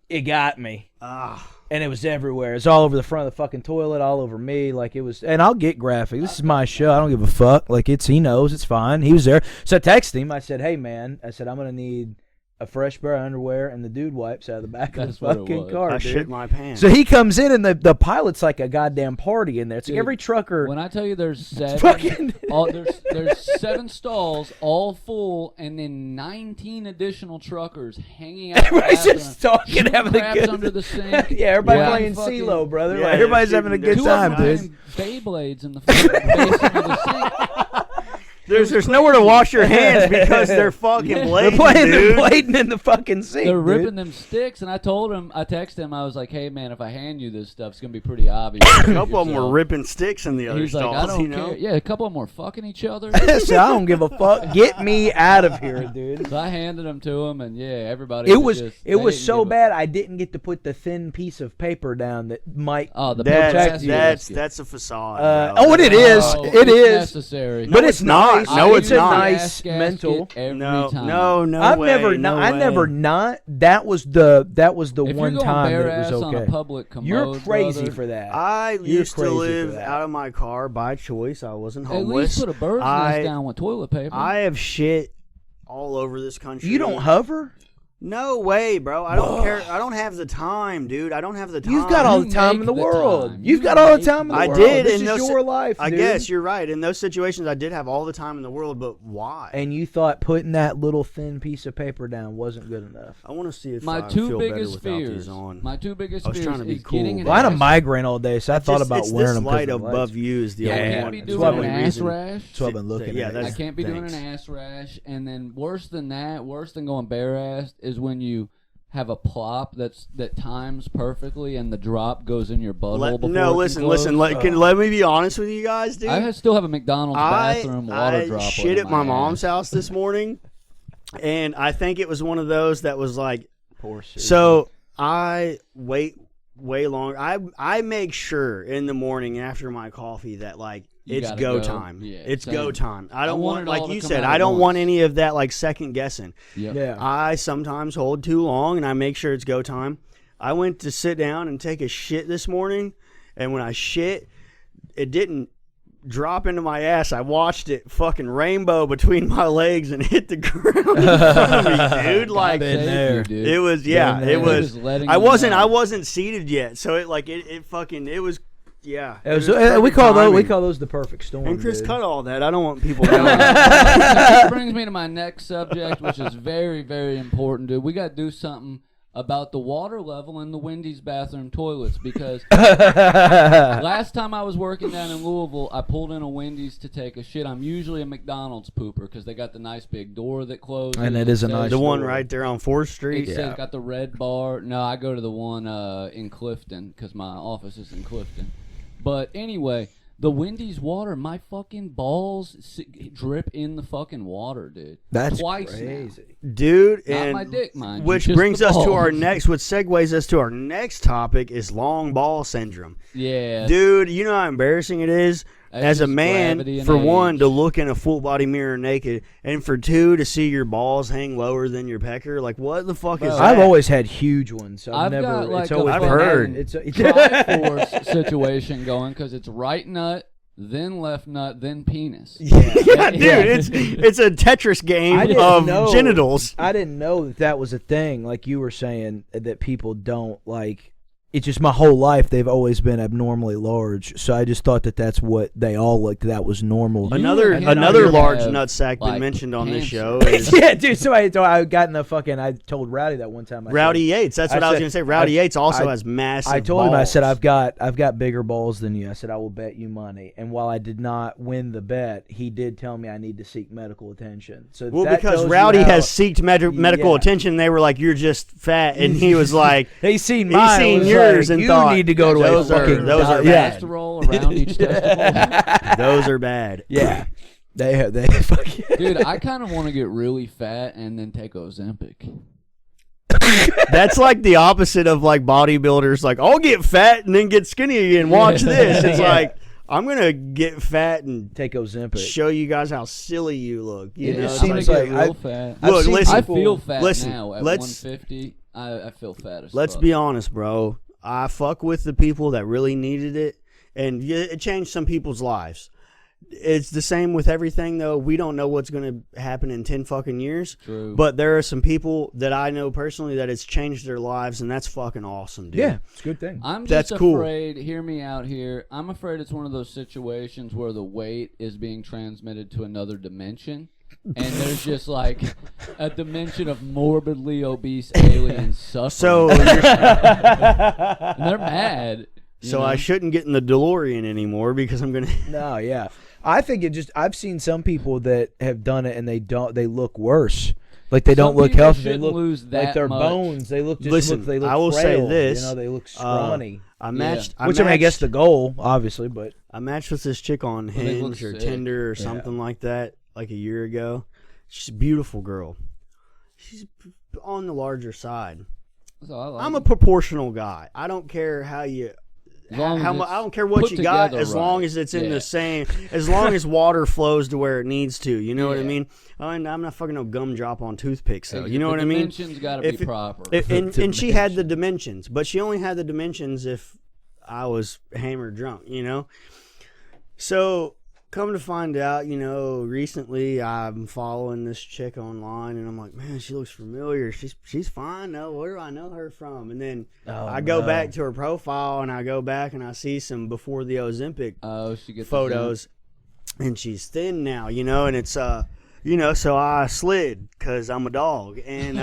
it got me. And it was everywhere. It's all over the front of the fucking toilet, all over me. Like it was. And I'll get graphic. This is my show. I don't give a fuck. Like he knows it's fine. He was there. So I texted him. I said, hey man, I'm gonna need a fresh pair of underwear and the dude wipes out of the back of the fucking car. I dude. shit my pants. So he comes in and the pilot's like a goddamn party in there. It's like Dude, every trucker. When I tell you there's seven, fucking there's 7 stalls all full, and then 19 additional truckers hanging out. Everybody's just talking, having a crabs good. under the sink. Yeah, everybody Yeah. playing Fucking- CeeLo, brother. Yeah, like, everybody's having a good Two time, of them dude. playing Beyblades in the fucking basin of the sink. There's nowhere to wash your hands because they're fucking They're blading, playing dude. the blading in the fucking sink. They're dude. ripping them sticks, and I texted him, I was like, hey man, if I hand you this stuff, it's gonna be pretty obvious. A couple of them were ripping sticks in the other He's stalls. like, I don't you know? care. Yeah, a couple of them were fucking each other. So I don't give a fuck. Get me out of here, dude. So I handed them to him, and yeah, everybody. It was they didn't so give a- bad I didn't get to put the thin piece of paper down that might. Oh, the That's protect you. that's a facade. bro. Oh, it is. Oh, It it's is. necessary. No, But it's not. nice. No, it's it's a not. nice mental. Every No, time. no I've way, never, no I way. never not. That was the If one you're going time bare that it ass was on a okay. public commode, You're crazy brother, for that. I You're used to crazy for live that. out of my car by choice. I wasn't At homeless. least put a bird's nest down with toilet paper. I have shit all over this country. You don't hover? No way, bro. I don't care. I don't have the time, dude. I don't have the time. You've got all You the time make in the the world. time. You've You got all the make time in the I world. did, This and is those- your life, I dude. guess you're right. In those situations, I did have all the time in the world, but why? And you thought putting that little thin piece of paper down wasn't good enough. I want to see if my I two feel biggest better without fears. these on. My two biggest I was fears trying to be is cool, getting an Well, I had a ass- migraine all day, so I thought about it's wearing this them light because of the above lights. you is the Yeah, only I can't one. be It's doing the an only ass reason. rash. That's what I've been looking Yeah, at. that's- I can't be doing thanks. an ass rash, and then worse than that, worse than going bare ass, is when you have a plop that times perfectly, and the drop goes in your butthole. Before No, it listen. can close. Let me be honest with you guys, dude. Still have a McDonald's bathroom water I droplet. shit in at my ass. mom's house this morning, and I think it was one of those that was like. Poor Susan. So I wait way longer. I make sure in the morning after my coffee that like You it's gotta go go. time. Yeah, it's same. go time. I don't want want it all like to you come said. out I at don't want once. any of that like second guessing. Yep. Yeah. I sometimes hold too long, and I make sure it's go time. I went to sit down and take a shit this morning, and when I shit, it didn't drop into my ass. I watched it fucking rainbow between my legs and hit the ground in front of me, dude. Like been Save there. you, dude. it was, yeah, Been it there. was. Just letting I you wasn't. know. I wasn't seated yet, so it was. Yeah, It was, perfect we call timing. those the perfect storm. And Chris, dude. cut all that. I don't want people knowing. This brings me to my next subject, which is very, very important, dude. We got to do something about the water level in the Wendy's bathroom toilets, because last time I was working down in Louisville, I pulled in a Wendy's to take a shit. I'm usually a McDonald's pooper because they got the nice big door that closes. And it is a says- nice The one door. right there on 4th Street. It says got the red bar. No, I go to the one in Clifton because my office is in Clifton. But anyway, the Wendy's water, my fucking balls drip in the fucking water, dude. That's twice crazy. Dude, Not and my dick, mind you, which just brings the us to our balls. next, which segues us to our next topic is long ball syndrome. Yeah. Dude, you know how embarrassing it is That's as a just man, gravity and for one, age. to look in a full body mirror naked, and for two, to see your balls hang lower than your pecker. Like, what the fuck is Bro, that? I've always had huge ones. I've never. got like it's always I've been- heard. It's a, Triforce situation going because it's right nut, then left nut, then penis. yeah, dude, it's a Tetris game I didn't of know- genitals. I didn't know that was a thing. Like you were saying, that people don't like. It's just my whole life they've always been abnormally large. So I just thought that that's what they all looked. That was normal. You Another and I large have, nutsack been like, mentioned on this cancer. show is Yeah, dude. Somebody told I got in the fucking. I told Rowdy that one time. I Rowdy said, Yates. That's what I I was said- going to say. Rowdy Yates also I- has massive I told him. I said balls. I've got bigger balls than you. I said I will bet you money. And while I did not win the bet, he did tell me I need to seek medical attention. So Well, that because tells you Rowdy how- has sought medical Yeah. attention, they were like, "You're just fat," and he was like, He seen He mine. seen was yours like, and you thought, need to go to a those are- fucking. those are yeah. bad. Cholesterol around each testicle. "Those are bad." Yeah. They fucking. Dude, I kind of want to get really fat and then take Ozempic. That's like the opposite of like bodybuilders. Like, I'll get fat and then get skinny again. Watch this. It's Yeah. like I'm gonna get fat and Take Ozempic. show you guys how silly you look. You It know, just It's I'm gonna seems like- get like real fat. I've Look, seen listen, I people- feel fat listen, now at let's- 150. I feel fat as let's fuck. be honest, bro. I fuck with the people that really needed it, and it changed some people's lives. It's the same with everything, though. We don't know what's going to happen in 10 fucking years. True. But there are some people that I know personally that it's changed their lives, and that's fucking awesome, dude. Yeah, it's a good thing. I'm That's just cool. afraid, hear me out here, I'm afraid it's one of those situations where the weight is being transmitted to another dimension. And there's just like a dimension of morbidly obese aliens suffering. So, and they're mad. you know? I shouldn't get in the DeLorean anymore because I'm going to... No, yeah. I think it just. I've seen some people that have done it and they don't. They look worse. Like they don't Some look people healthy. They shouldn't look lose like that their much. bones. They look just. Listen, they look I will say frail, this, You know, they look scrawny. I matched... Which I mean, I guess the goal, obviously, but I matched with this chick on they look Hinge or sick. Tinder or something like that, like a year ago. She's a beautiful girl. She's on the larger side. So I like I'm a it. proportional guy. I don't care how long as I it's don't care what put you got, together as right. long as it's in Yeah. the same, as long as water flows to where it needs to. You know what I Yeah. mean? And I'm not fucking no gumdrop on toothpicks, though. You know The what I mean? dimensions got to If be it- proper. And she had the dimensions, but she only had the dimensions if I was hammered drunk, you know? So, come to find out, you know, recently I'm following this chick online, and I'm like, man, she looks familiar. She's fine, though. Where do I know her from? And then I go back to her profile, and I go back and I see some before the Ozempic She gets photos, and she's thin now, you know, and it's you know, so I slid because I'm a dog, and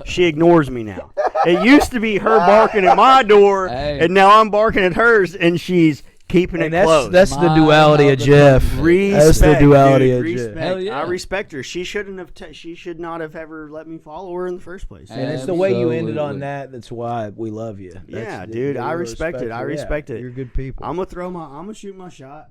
she ignores me now. It used to be her barking at my door, Hey. and now I'm barking at hers, and she's keeping And it close. that's the My, duality how of the Jeff. country- That's the duality dude, of Jeff. respect. Hell yeah. I respect her. She shouldn't have. She should not have ever let me follow her in the first place. And it's the way you ended on Absolutely. that. That's why we love you. Yeah, dude, I you're respect it. I respectful. respect it. You're good people. I'm gonna shoot my shot.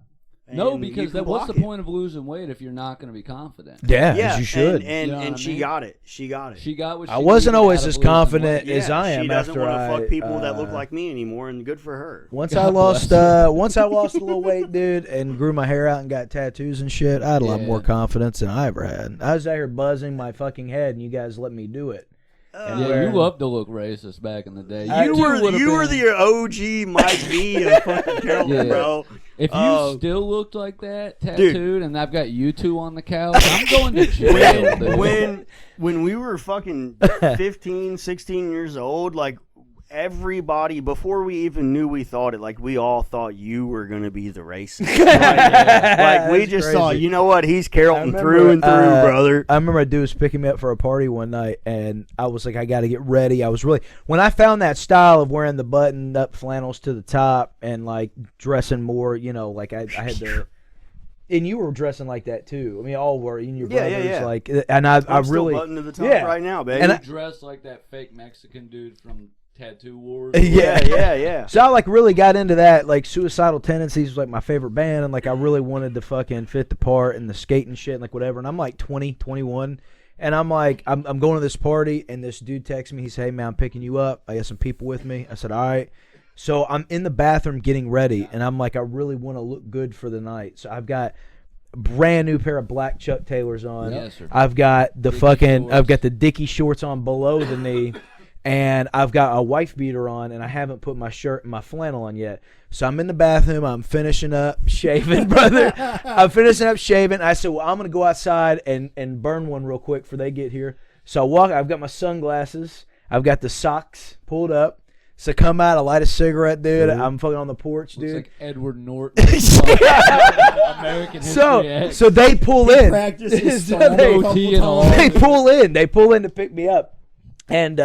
No, and you because can what's the block it. point of losing weight if you're not going to be confident? Yeah, Yeah, as you should. And, You know what I she mean? got it. She got it. She got what she I wasn't needed always out of as losing confident weight. as I am She doesn't after want to I fuck people that look uh, like me anymore, and good for her. Once God I lost, bless once I lost a little weight, dude, and grew my hair out and got tattoos and shit, I had a lot Yeah. more confidence than I ever had. I was out here buzzing my fucking head, and you guys let me do it. And Yeah, wearing- you loved to look racist back in the day. You too were would've been- the OG Mike B of fucking Carrollton, Yeah. bro. If you Oh. still looked like that, tattooed, and I've got you two on the couch, I'm going to jail. When we were fucking 15, 16 years old, like everybody, before we even knew we thought it, like we all thought you were gonna be the racist. Like we That's just crazy. thought, you know what, he's Carrollton I through and remember, through, brother. I remember a dude was picking me up for a party one night, and I was like, I got to get ready. I was really, when I found that style of wearing the buttoned up flannels to the top and like dressing more, you know, like I had the, and you were dressing like that too. I mean, all were, and your Yeah, brothers, yeah. like, and I I'm really, still buttoned to the top yeah. right now, baby. And You dressed like that fake Mexican dude from Tattoo Wars. yeah. So I like really got into that. Like Suicidal Tendencies was like my favorite band, and like I really wanted to fucking fit the part and the skating shit and like whatever. And I'm like 20, 21, and I'm like I'm going to this party, and this dude texts me. He said, "Hey man, I'm picking you up. I got some people with me." I said, "All right." So I'm in the bathroom getting ready, and I'm like, I really want to look good for the night. So I've got a brand new pair of black Chuck Taylors on. Yes, sir. I've got the Dickie I've got shorts. the Dickie shorts on below the knee. And I've got a wife beater on, and I haven't put my shirt and my flannel on yet. So I'm in the bathroom. I'm finishing up shaving, brother. I'm finishing up shaving. I said, well, I'm going to go outside and burn one real quick before they get here. So I walk. I've got my sunglasses. I've got the socks pulled up. So come out, I light a cigarette, dude. I'm fucking on the porch, Looks dude. like Edward Norton. American History X. So they pull in. Practices So song they- a couple OT and all. times. They pull in. They pull in to pick me up. And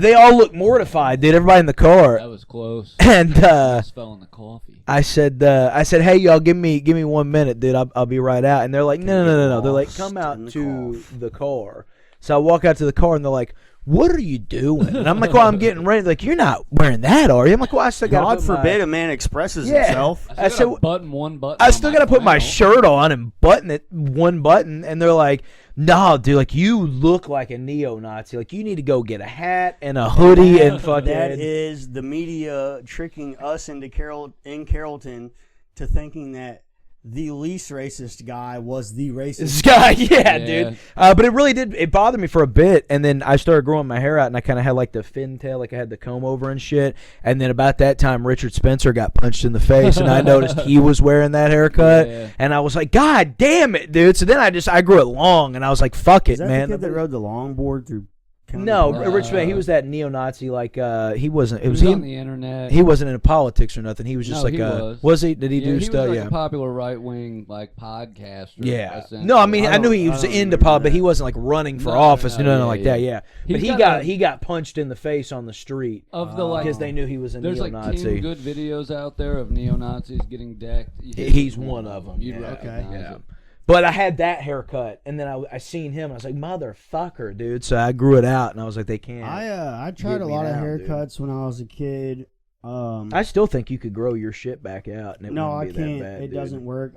they all look mortified, dude. Everybody in the car. That was close. And Just fell in the coffee. I said, hey, y'all, give me 1 minute, dude. I'll be right out. And they're like, no. They're like, come Lost out in the to cough. the car. So I walk out to the car, and they're like, what are you doing? And I'm like, well, I'm getting ready. They're like, you're not wearing that, are you? I'm like, well, I still got. God forbid a man expresses Yeah. himself. I I still said, gotta button one button. I on still my got to put my flannel. shirt on and button it one button. And they're like, nah, dude, like you look like a neo-Nazi. Like you need to go get a hat and a hoodie and fucking. That is the media tricking us into Carrollton to thinking that The least racist guy was the racist. This guy, yeah, Yeah. dude. But it really did. It bothered me for a bit, and then I started growing my hair out, and I kind of had like the fin tail, like I had the comb over and shit. And then about that time, Richard Spencer got punched in the face, and I noticed he was wearing that haircut, Yeah. and I was like, God damn it, dude. So then I grew it long, and I was like, fuck it, Is that man. the kid that rode the longboard through? No, No. Richard Spencer, he was that neo-Nazi, like he wasn't. It He was was he. on the internet. He wasn't into politics or nothing. He was just No, like he was he? Did he yeah, do he stuff? was like Yeah. a popular right wing like podcaster. Yeah. essentially. No, I mean I knew he I was don't into remember poli, but that. he wasn't like running for No, office, no, nothing yeah, like yeah. that. Yeah. But He's he got punched in the face on the street of the like because they knew he was a there's like neo-Nazi. 10 good videos out there of neo Nazis getting decked. He's one of them. You'd Yeah. recognize Yeah. him. But I had that haircut, and then I seen him. I was like, motherfucker, dude. So I grew it out, and I was like, they can't. I tried Get a me lot of now, dude. haircuts when I was a kid. I still think you could grow your shit back out, and it No, I wouldn't be can't. that bad. It dude. doesn't work.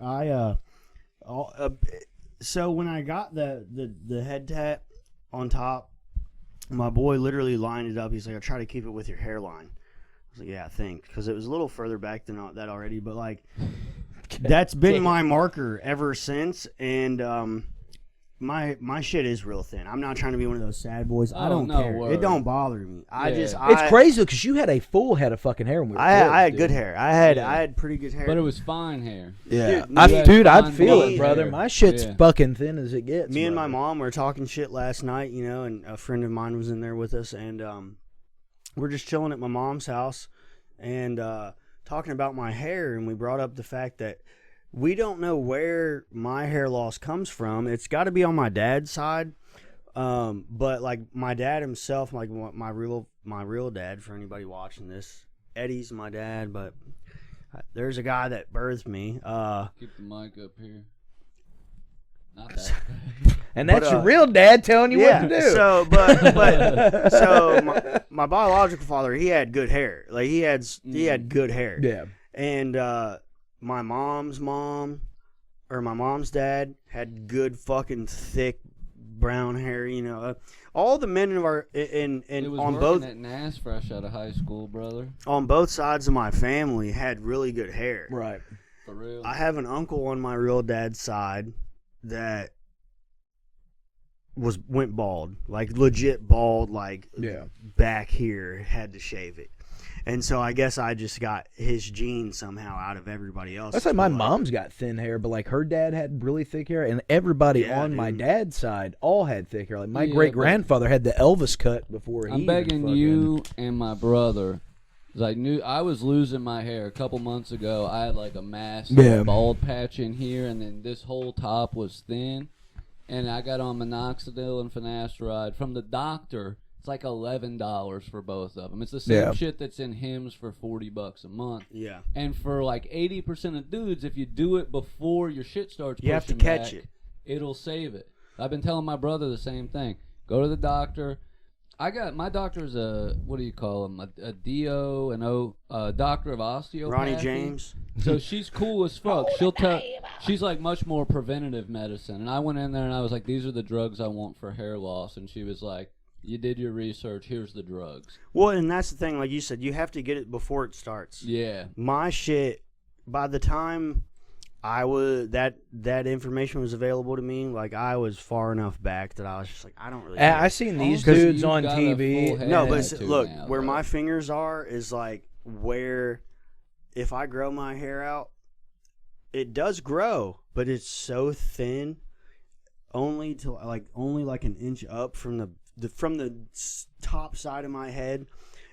So when I got the head tat on top, My boy literally lined it up. He's like, I try to keep it with your hairline. was like, yeah, I think. Because it was a little further back than that already. But, like, that's been my marker ever since. And my shit is real thin. I'm not trying to be one of those sad boys. I don't care. Word. It don't bother me. It's crazy because you had a full head of fucking hair when we were kids, I had dude. good hair. I had pretty good hair. But it was fine hair. Yeah. I'd feel hair. it, brother. My shit's fucking thin as it gets. Me and my brother. mom were talking shit last night, you know, and a friend of mine was in there with us, and we're just chilling at my mom's house and talking about my hair, and we brought up the fact that we don't know where my hair loss comes from. It's got to be on my dad's side, but like my dad himself, like my real dad. For anybody watching this, Eddie's my dad, but there's a guy that birthed me. Keep the mic up here. Not that. And that's your real dad telling you what to do. So, so my biological father, he had good hair. Like he had good hair. Yeah. And my mom's mom, or my mom's dad, had good fucking thick brown hair. You know, all the men of our It was on working both at NAS fresh out of high school, brother. on both sides of my family had really good hair. Right. For real. I have an uncle on my real dad's side that went bald, like legit bald, like back here, had to shave it. And so I guess I just got his genes somehow out of everybody else. That's like my mom's got thin hair, but like her dad had really thick hair, and everybody on my dad's side all had thick hair. Like my great grandfather had the Elvis cut before he. I'm begging you and my brother. 'Cause I was losing my hair a couple months ago. I had like a massive bald patch in here, and then this whole top was thin. And I got on minoxidil and finasteride from the doctor. It's like $11 for both of them. It's the same shit that's in Hims for $40 a month. Yeah. And for like 80% of dudes, if you do it before your shit starts pushing You have to catch back, it. It'll save it. I've been telling my brother the same thing. Go to the doctor. My doctor's what do you call him? A DO, doctor of osteopathy. Ronnie James. So she's cool as fuck. She's like much more preventative medicine. And I went in there and I was like, these are the drugs I want for hair loss. And she was like, you did your research. Here's the drugs. Well, and that's the thing. Like you said, you have to get it before it starts. Yeah. My shit, by the time that information was available to me, like I was far enough back that I was just like, I don't really care. I seen these dudes on TV. No, but look, where my fingers are is like where if I grow my hair out, it does grow, but it's so thin, only like an inch up from the top side of my head.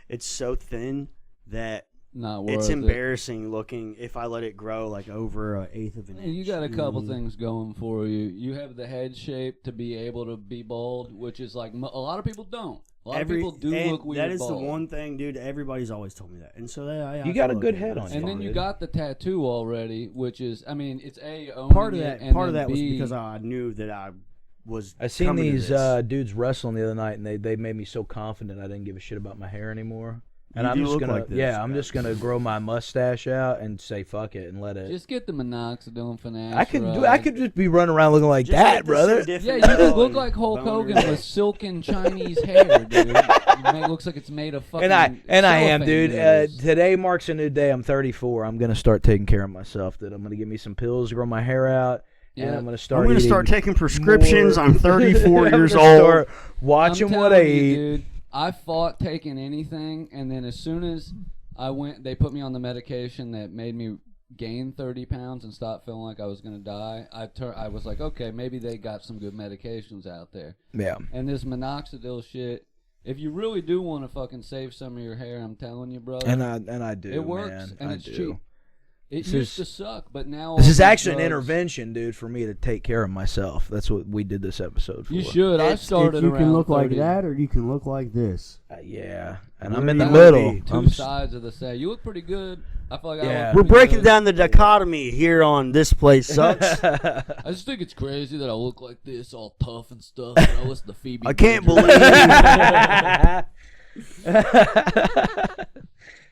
It's so thin that not worth it's it. embarrassing looking if I let it grow like over an eighth of an inch. And you got a couple things going for you. You have the head shape to be able to be bald, which is like a lot of people don't. A lot of people do look weird. That is bald. the one thing, dude. Everybody's always told me that, and so you got a good head on you. And then you got the tattoo already, which is, I mean, it's part of that. Part of that was because I knew that I was. I seen these dudes wrestling the other night, and they made me so confident I didn't give a shit about my hair anymore. And I'm just gonna, I'm just gonna grow my mustache out and say fuck it and let it. Just get the minoxidil and finasteride. I could just be running around looking like that, brother. Yeah, you could look like Hulk Hogan with silken Chinese hair, dude. It looks like it's made of fucking. And I am, dude. Today marks a new day. I'm 34. I'm gonna start taking care of myself. Dude, I'm gonna give me some pills to grow my hair out. Yeah. And I'm gonna start taking prescriptions. I'm 34 years old. Start watching what I eat. Dude, I fought taking anything, and then as soon as they put me on the medication that made me gain 30 pounds and stop feeling like I was gonna die. I was like, okay, maybe they got some good medications out there. Yeah. And this minoxidil shit. If you really do want to fucking save some of your hair, I'm telling you, brother. And I do. It works, man. and it's cheap. It used to suck, but now this is actually an intervention, dude, for me to take care of myself. That's what we did this episode for. You should. I started you around can look 30. like that, or you can look like this. Yeah, and I'm in the middle. Two sides of the set. You look pretty good. I feel like I look we're breaking good. down the dichotomy here on This Place Sucks. I just think it's crazy that I look like this, all tough and stuff. And I listen to Phoebe. I can't believe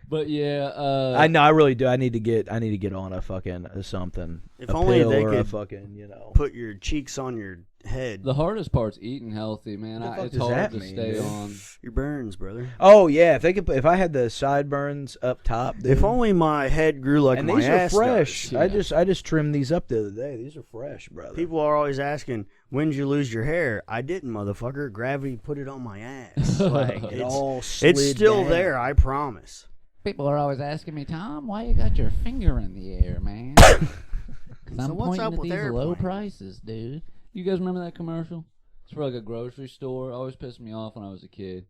But yeah, I know. I really do. I need to get on a fucking something. If a only pill they or a could fucking put your cheeks on your head. the hardest part's eating healthy, man. What the fuck It's does hard that to mean, stay dude? on. Your burns, brother. Oh yeah, if I had the sideburns up top, dude. If only my head grew like and my these are ass fresh. does. I just trimmed these up the other day. These are fresh, brother. People are always asking, "When did you lose your hair?" I didn't, motherfucker. Gravity put it on my ass. Like It all slid it's still down. there. I promise. People are always asking me, Tom, why you got your finger in the air, man? 'Cause I'm So what's pointing up at with these low airplanes? prices, dude. You guys remember that commercial? It's for like a grocery store. Always pissed me off when I was a kid.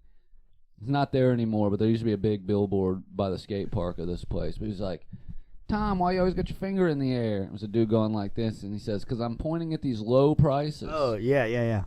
It's not there anymore, but there used to be a big billboard by the skate park of this place. But he was like, Tom, why you always got your finger in the air? It was a dude going like this, and he says, because I'm pointing at these low prices. Oh yeah. You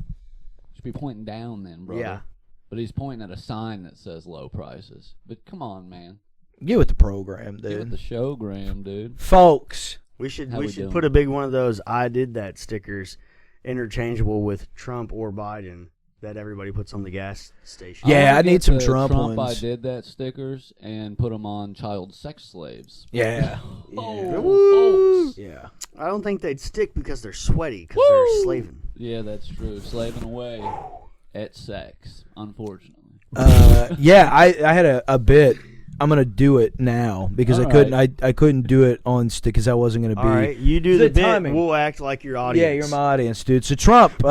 should be pointing down then, brother. Yeah. But he's pointing at a sign that says low prices. But come on, man. Get with the program, Give it dude. the showgram, dude. Folks. We should How we should doing? put a big one of those "I did that" stickers, interchangeable with Trump or Biden, that everybody puts on the gas station. Yeah, wanna I need get some the Trump I ones. did that stickers and put them on child sex slaves. Yeah. Oh, folks. Yeah. I don't think they'd stick because they're sweaty because they're slaving. Yeah, that's true. Slaving away at sex, unfortunately. Yeah, I had a bit. I'm gonna do it now because All I couldn't do it on stick because I wasn't gonna be. All right, you do The the bit. timing. We'll act like your audience. Yeah, you're my audience, dude. So Trump, throw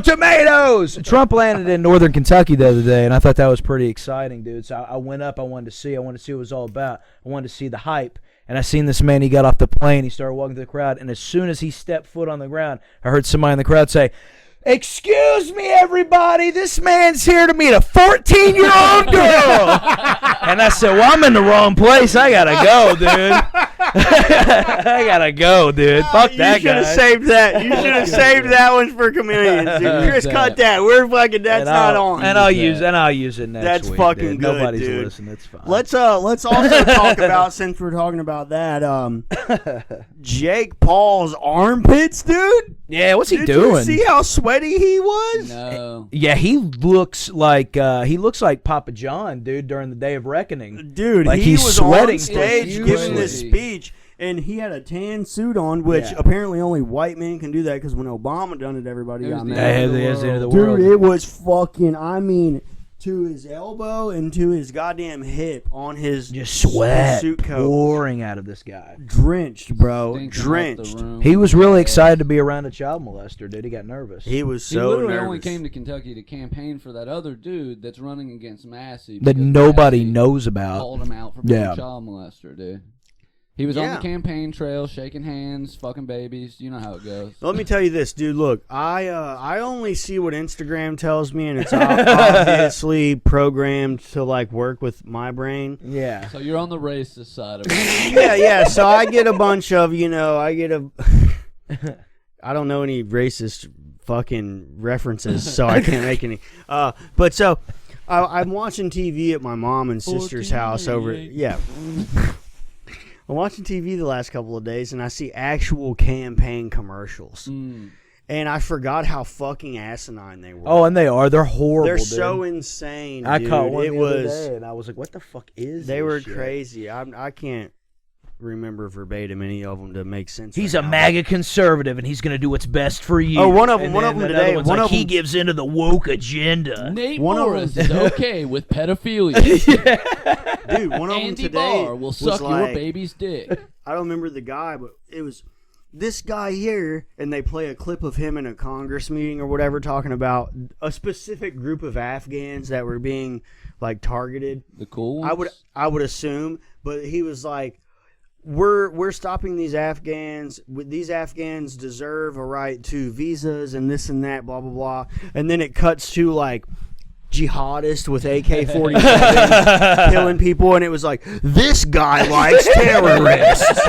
tomatoes. Trump landed in northern Kentucky the other day, and I thought that was pretty exciting, dude. So I went up. I wanted to see what it was all about. I wanted to see the hype. And I seen this man. He got off the plane. He started walking to the crowd, and as soon as he stepped foot on the ground, I heard somebody in the crowd say, "Excuse me, everybody. This man's here to meet a 14-year-old girl." And I said, "Well, I'm in the wrong place. I gotta go, dude. I gotta go, dude. Fuck You that should guy." have saved that. You should have saved that one for comedians, dude. Chris, cut that. We're fucking. That's not on. And I'll use it next That's week. fucking dude. good, Nobody's dude. listening. It's fine. Let's also talk about, since we're talking about that, Jake Paul's armpits, dude. Yeah, what's he Did doing? you see how sweaty he was? No. Yeah, he looks like Papa John, dude, during the Day of Reckoning. Dude, Like he he's was sweating on stage profusely. giving this speech, and he had a tan suit on, which Yeah. apparently only white men can do that, because when Obama done it, everybody It was got the mad. end of the That's the end of the Dude, world. it was fucking, I mean, to his elbow and to his goddamn hip on his Just sweat suit coat. pouring out of this guy. Drenched, bro. Stinking Drenched. out the room. He was really excited to be around a child molester, dude. He got nervous. He was He so literally nervous. only came to Kentucky to campaign for that other dude that's running against Massey. that because nobody Massey knows about. called him out for being Yeah. a child molester, dude. He was on Yeah. the campaign trail, shaking hands, fucking babies. You know how it goes. Let me tell you this, dude. Look, I only see what Instagram tells me, and it's obviously programmed to like work with my brain. Yeah. So you're on the racist side of it. Yeah. So I get a bunch of, I don't know any racist fucking references, so I can't make any. But so I'm watching TV at my mom and sister's house over. 1488. Yeah. I'm watching TV the last couple of days, and I see actual campaign commercials. Mm. And I forgot how fucking asinine they were. Oh, and they are. They're horrible. They're dude. so insane, I dude. caught one It the other was. day, and I was like, "What the fuck is?" They this were shit? crazy. I can't remember verbatim any of them to make sense. He's right a now. MAGA conservative, and he's going to do what's best for you. Oh, one of 'em- And one then of 'em another today- one's one like, of he 'em- gives into the woke agenda. Nate One of Morris them- is okay with pedophilia. Dude, one of them Andy today Barr will was suck your like- baby's dick. I don't remember the guy, but it was this guy here, and they play a clip of him in a Congress meeting or whatever, talking about a specific group of Afghans that were being like targeted. The cool ones? I would assume, but he was like, we're stopping these Afghans. These Afghans deserve a right to visas and this and that, blah blah blah. And then it cuts to like jihadist with AK-47 killing people, and it was like, this guy likes terrorists.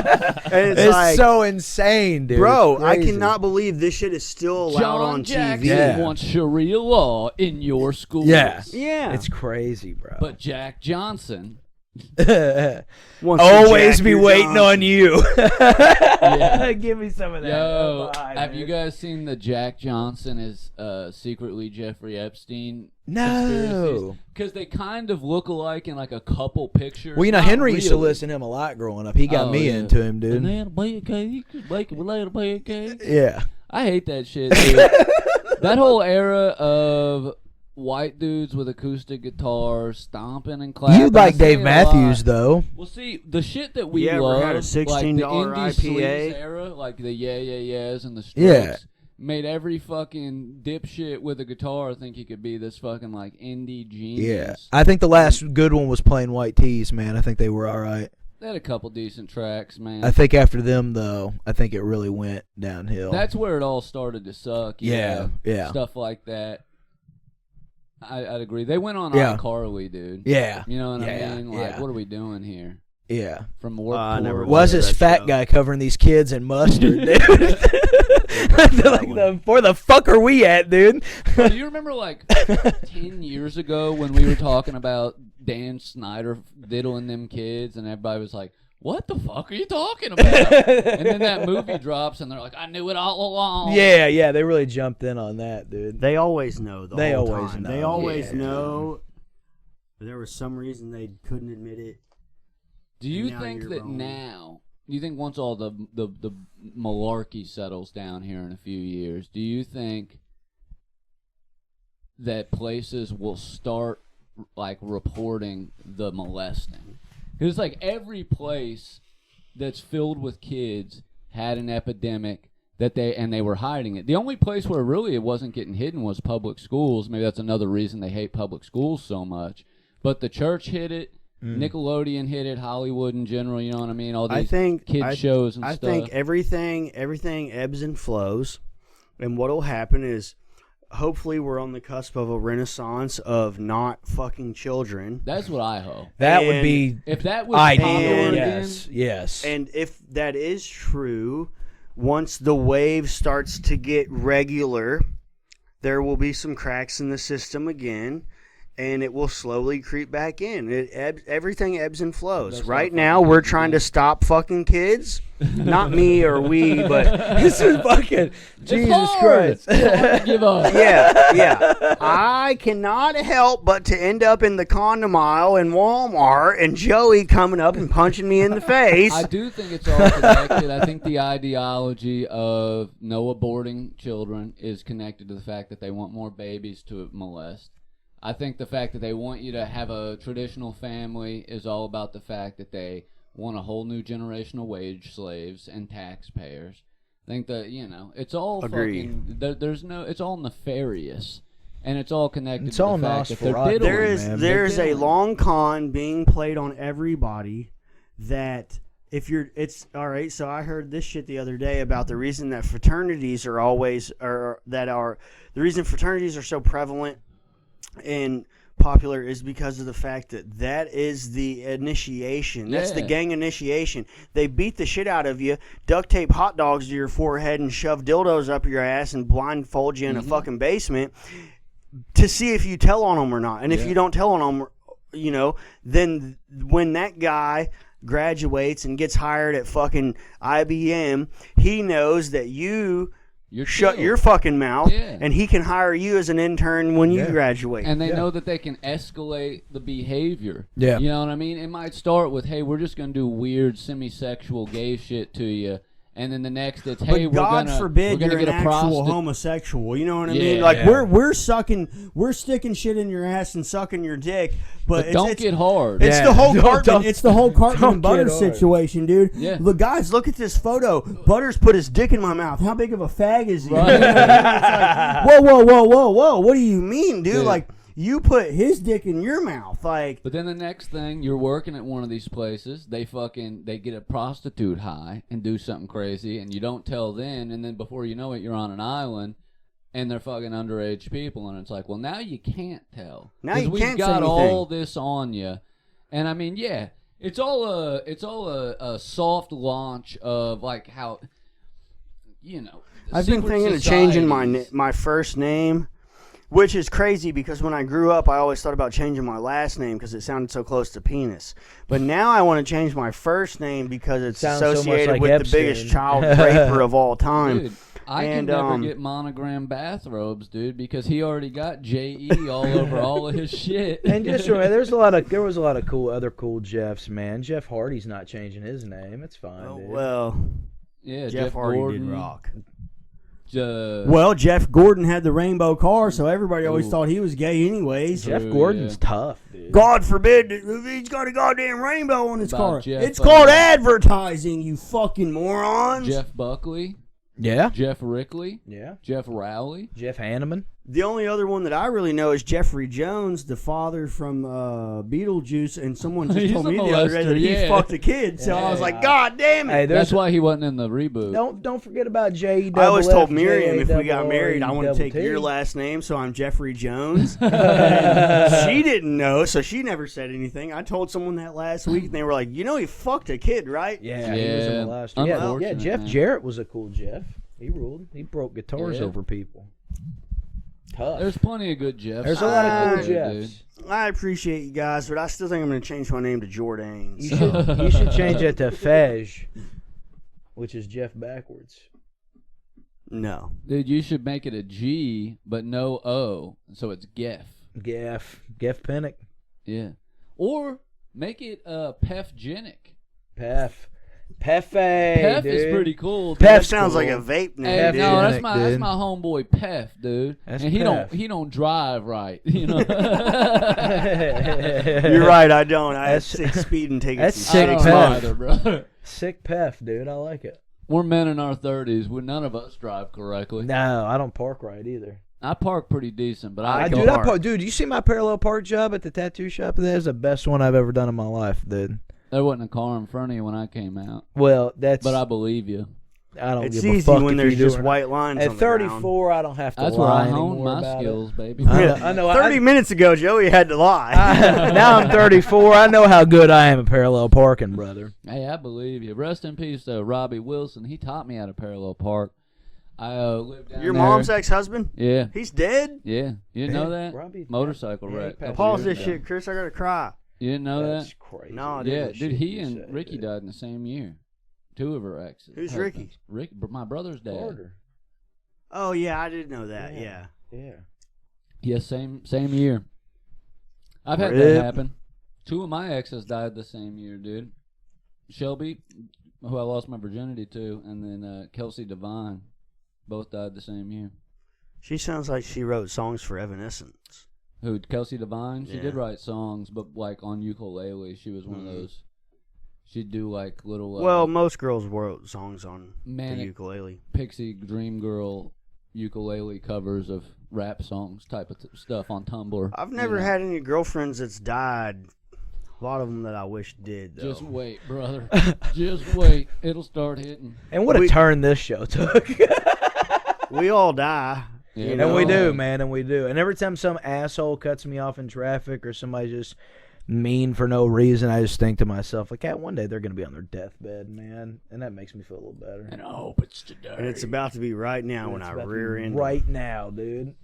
And It's like, so insane, dude. bro, It's I crazy. cannot believe this shit is still allowed John on Jackson TV. Yeah. wants Sharia law in your schools. Yeah. Yeah. It's crazy, bro. But Jack Johnson Wants to Always jack be your waiting Johnson. on you. Yeah. Give me some of that. Yo, Bye, have you man. guys seen the Jack Johnson is secretly Jeffrey Epstein? No. Because they kind of look alike in like a couple pictures. Well, you know, Not Henry used to really. listen to him a lot growing up. He got Oh, me yeah. into him, dude. Banana pancakes, bacon banana pancakes. Yeah. I hate that shit, dude. That whole era of white dudes with acoustic guitars stomping and clapping. You like I say Dave it a Matthews, lot. though. Well, see, the shit that we You ever love, had a like $16 the indie IPA? sleaze era, like the yeahs and the Strokes, Yeah. made every fucking dipshit with a guitar think he could be this fucking like indie Yeah. genius. I think the last good one was Plain White Tees, man. I think they were all right. They had a couple decent tracks, man. I think after them, though, I think it really went downhill. That's where it all started to suck. Yeah, yeah. Stuff like that. I'd agree. They went on Yeah. iCarly, dude. Yeah. You know what Yeah, I mean? Like, yeah. what are we doing here? Yeah. From Warped I never Tour. Was watched this that fat show. guy covering these kids in mustard, dude? Where the fuck are we at, dude? Do you remember like 10 years ago when we were talking about Dan Snyder diddling them kids and everybody was like, what the fuck are you talking about? And then that movie drops and they're like, I knew it all along. Yeah, they really jumped in on that, dude. They always know. They whole always time. know. They always Yeah. know. There was some reason they couldn't admit it. Do you Now think you're that wrong. now, you think once all the malarkey settles down here in a few years, do you think that places will start like reporting the molesting? Because it's like every place that's filled with kids had an epidemic that they were hiding it. The only place where really it wasn't getting hidden was public schools. Maybe that's another reason they hate public schools so much. But the church hid it. Nickelodeon hit it, Hollywood in general, you know what I mean? All these kids shows and I stuff. think everything ebbs and flows, and what'll happen is, hopefully, we're on the cusp of a renaissance of not fucking children. That's what I hope. That would And- be If that was ideal. popular Yes, again, yes. And if that is true, once the wave starts to get regular, there will be some cracks in the system again, and it will slowly creep back in. Everything ebbs and flows. That's Right what now, fucking we're happens, trying man. to stop fucking kids. Not me or we, but this is fucking Jesus hard. Christ. It's hard to give up. yeah. I cannot help but to end up in the condom aisle in Walmart and Joey coming up and punching me in the face. I do think it's all connected. I think the ideology of no aborting children is connected to the fact that they want more babies to molest. I think the fact that they want you to have a traditional family is all about the fact that they want a whole new generation of wage slaves and taxpayers. I think that, it's all Agreed. fucking, it's all nefarious. And it's all connected It's to all the fact that they're Nosferatu. diddling. man. There is a diddling. long con being played on everybody that if you're it's all right. So I heard this shit the other day about the reason that fraternities are always the reason fraternities are so prevalent and popular is because of the fact that is the initiation. That's the Yeah. gang initiation. They beat the shit out of you, duct tape hot dogs to your forehead, and shove dildos up your ass and blindfold you in a fucking basement to see if you tell on them or not. And if you don't tell on them, then when that guy graduates and gets hired at fucking IBM, he knows that you You're shut chill. your fucking mouth, Yeah. and he can hire you as an intern when you Yeah. graduate. And they know that they can escalate the behavior. Yeah. You know what I mean? It might start with, hey, we're just going to do weird semi-sexual gay shit to you. And then the next it's, hey, But God we're forbid gonna you're get an a actual prostitute. homosexual. You know what I Yeah. mean? Like Yeah. we're sticking shit in your ass and sucking your dick, but, But don't it's, get hard. It's Yeah. the whole Don't- Cartman. don't- It's the whole Cartman Don't and Butter get hard. situation, dude. Yeah. Look, guys, look at this photo. Butters put his dick in my mouth. How big of a fag is he? Right. You know what I mean? It's like, whoa. What do you mean, dude? Dude. Like, you put his dick in your mouth. Like, But then the next thing, you're working at one of these places, they get a prostitute high and do something crazy, and you don't tell then, and then before you know it, you're on an island, and they're fucking underage people, and it's like, well, now you can't tell. Now 'Cause you we've can't say got anything. all this on you, and I mean, yeah, it's all a soft launch of like how, I've been secret thinking of changing societies. my first name Which is crazy because when I grew up, I always thought about changing my last name because it sounded so close to penis. But now I want to change my first name because it's Sounds so much associated like with Epstein. the biggest child raper of all time. Dude, I can And, never get monogram bathrobes, dude, because he already got J.E. all over all of his shit. And just remember, there was a lot of other cool Jeffs, man. Jeff Hardy's not changing his name. It's fine, Oh, dude. well, yeah, Jeff Hardy Gordon, did rock. Well, Jeff Gordon had the rainbow car, so everybody always thought he was gay anyways. Jeff True, Gordon's yeah. tough, dude. God forbid if he's got a goddamn rainbow on his About car. Jeff, It's called advertising, you fucking morons. Jeff Buckley, Yeah, Jeff Rickley, yeah. Jeff Rowley. Jeff Hanneman. The only other one that I really know is Jeffrey Jones, the father from Beetlejuice, and someone just He's told a me the other day that he molester, yeah. fucked a kid. So I was Yeah. like, God damn it. Hey, That's why he wasn't in the reboot. don't forget about J. I always told Miriam if we got married, I want to take your last name, so I'm Jeffrey Jones. And she didn't know, so she never said anything. I told someone that last week, and they were like, he fucked a kid, right? Yeah, he was in Yeah, the last one. Yeah, unfortunate, Jeff man. Jarrett was a cool Jeff. He ruled. He broke guitars Yeah. over people. Tough. There's plenty of good Jeffs. There's a lot of cool out there, Jeffs. I appreciate you guys, but I still think I'm going to change my name to Jordanes. You should change it to Fej, which is Jeff backwards. No. Dude, you should make it a G, but no O, so it's Geff. Geff Pennick. Yeah. Or make it Pefgenic. Peff, Pef dude. is pretty cool. dude. Pef That sounds like a vape Hey, name. Pef- no, that's dude. my homeboy Pef, dude. That's and he Pef. don't drive right, you know. You're right, I don't. I have That's- 6 speeding tickets. that's and sick I don't six Pef. months. either, bro. Sick Peff, dude. I like it. We're men in our 30s. None of us drive correctly. No, I don't park right either. I park pretty decent, but I Dude, can dude, you see my parallel park job at the tattoo shop? That is the best one I've ever done in my life, dude. There wasn't a car in front of you when I came out, Well, that's. but I believe you. I don't It's give a easy fuck when if there's you do just it. white lines At on the ground. 34, I don't have to That's where lie I honed anymore my about skills, it. baby. I know. 30 minutes ago, Joey had to lie. Now I'm 34. I know how good I am at parallel parking, brother. Hey, I believe you. Rest in peace, though, Robbie Wilson. He taught me how to parallel park. I lived down Your there. mom's ex-husband? Yeah, He's dead? yeah. You didn't know that? Robbie- Motorcycle Yeah, he wreck. passed couple Pause years this ago. shit, Chris. I gotta cry. You didn't know That's that? crazy. No, I Yeah, didn't. dude. He and said, Ricky dude. died in the same year. Two of her exes. Who's husbands. Rick, my brother's dad. Carter. Oh, yeah, I did know that, yeah. Yeah. Yeah, same year. I've had Rip. that happen. Two of my exes died the same year, dude. Shelby, who I lost my virginity to, and then Kelsey Devine, both died the same year. She sounds like she wrote songs for Evanescence. Who, Kelsey Devine? She Yeah. did write songs, but like on ukulele. She was one of those. She'd do like little Well, most girls wrote songs on the Manic ukulele. Pixie Dream Girl ukulele covers of rap songs type of stuff on Tumblr. I've you never know. had any girlfriends that's died. A lot of them that I wish did, though. Just wait, brother. Just wait. It'll start hitting. And what a turn this show took. We all die. Yeah, And we do, man, and we do. And every time some asshole cuts me off in traffic or somebody just mean for no reason, I just think to myself, like, one day they're going to be on their deathbed, man. And that makes me feel a little better. And I hope it's today. And it's about to be right now when It's I about to rear be end. right now, dude.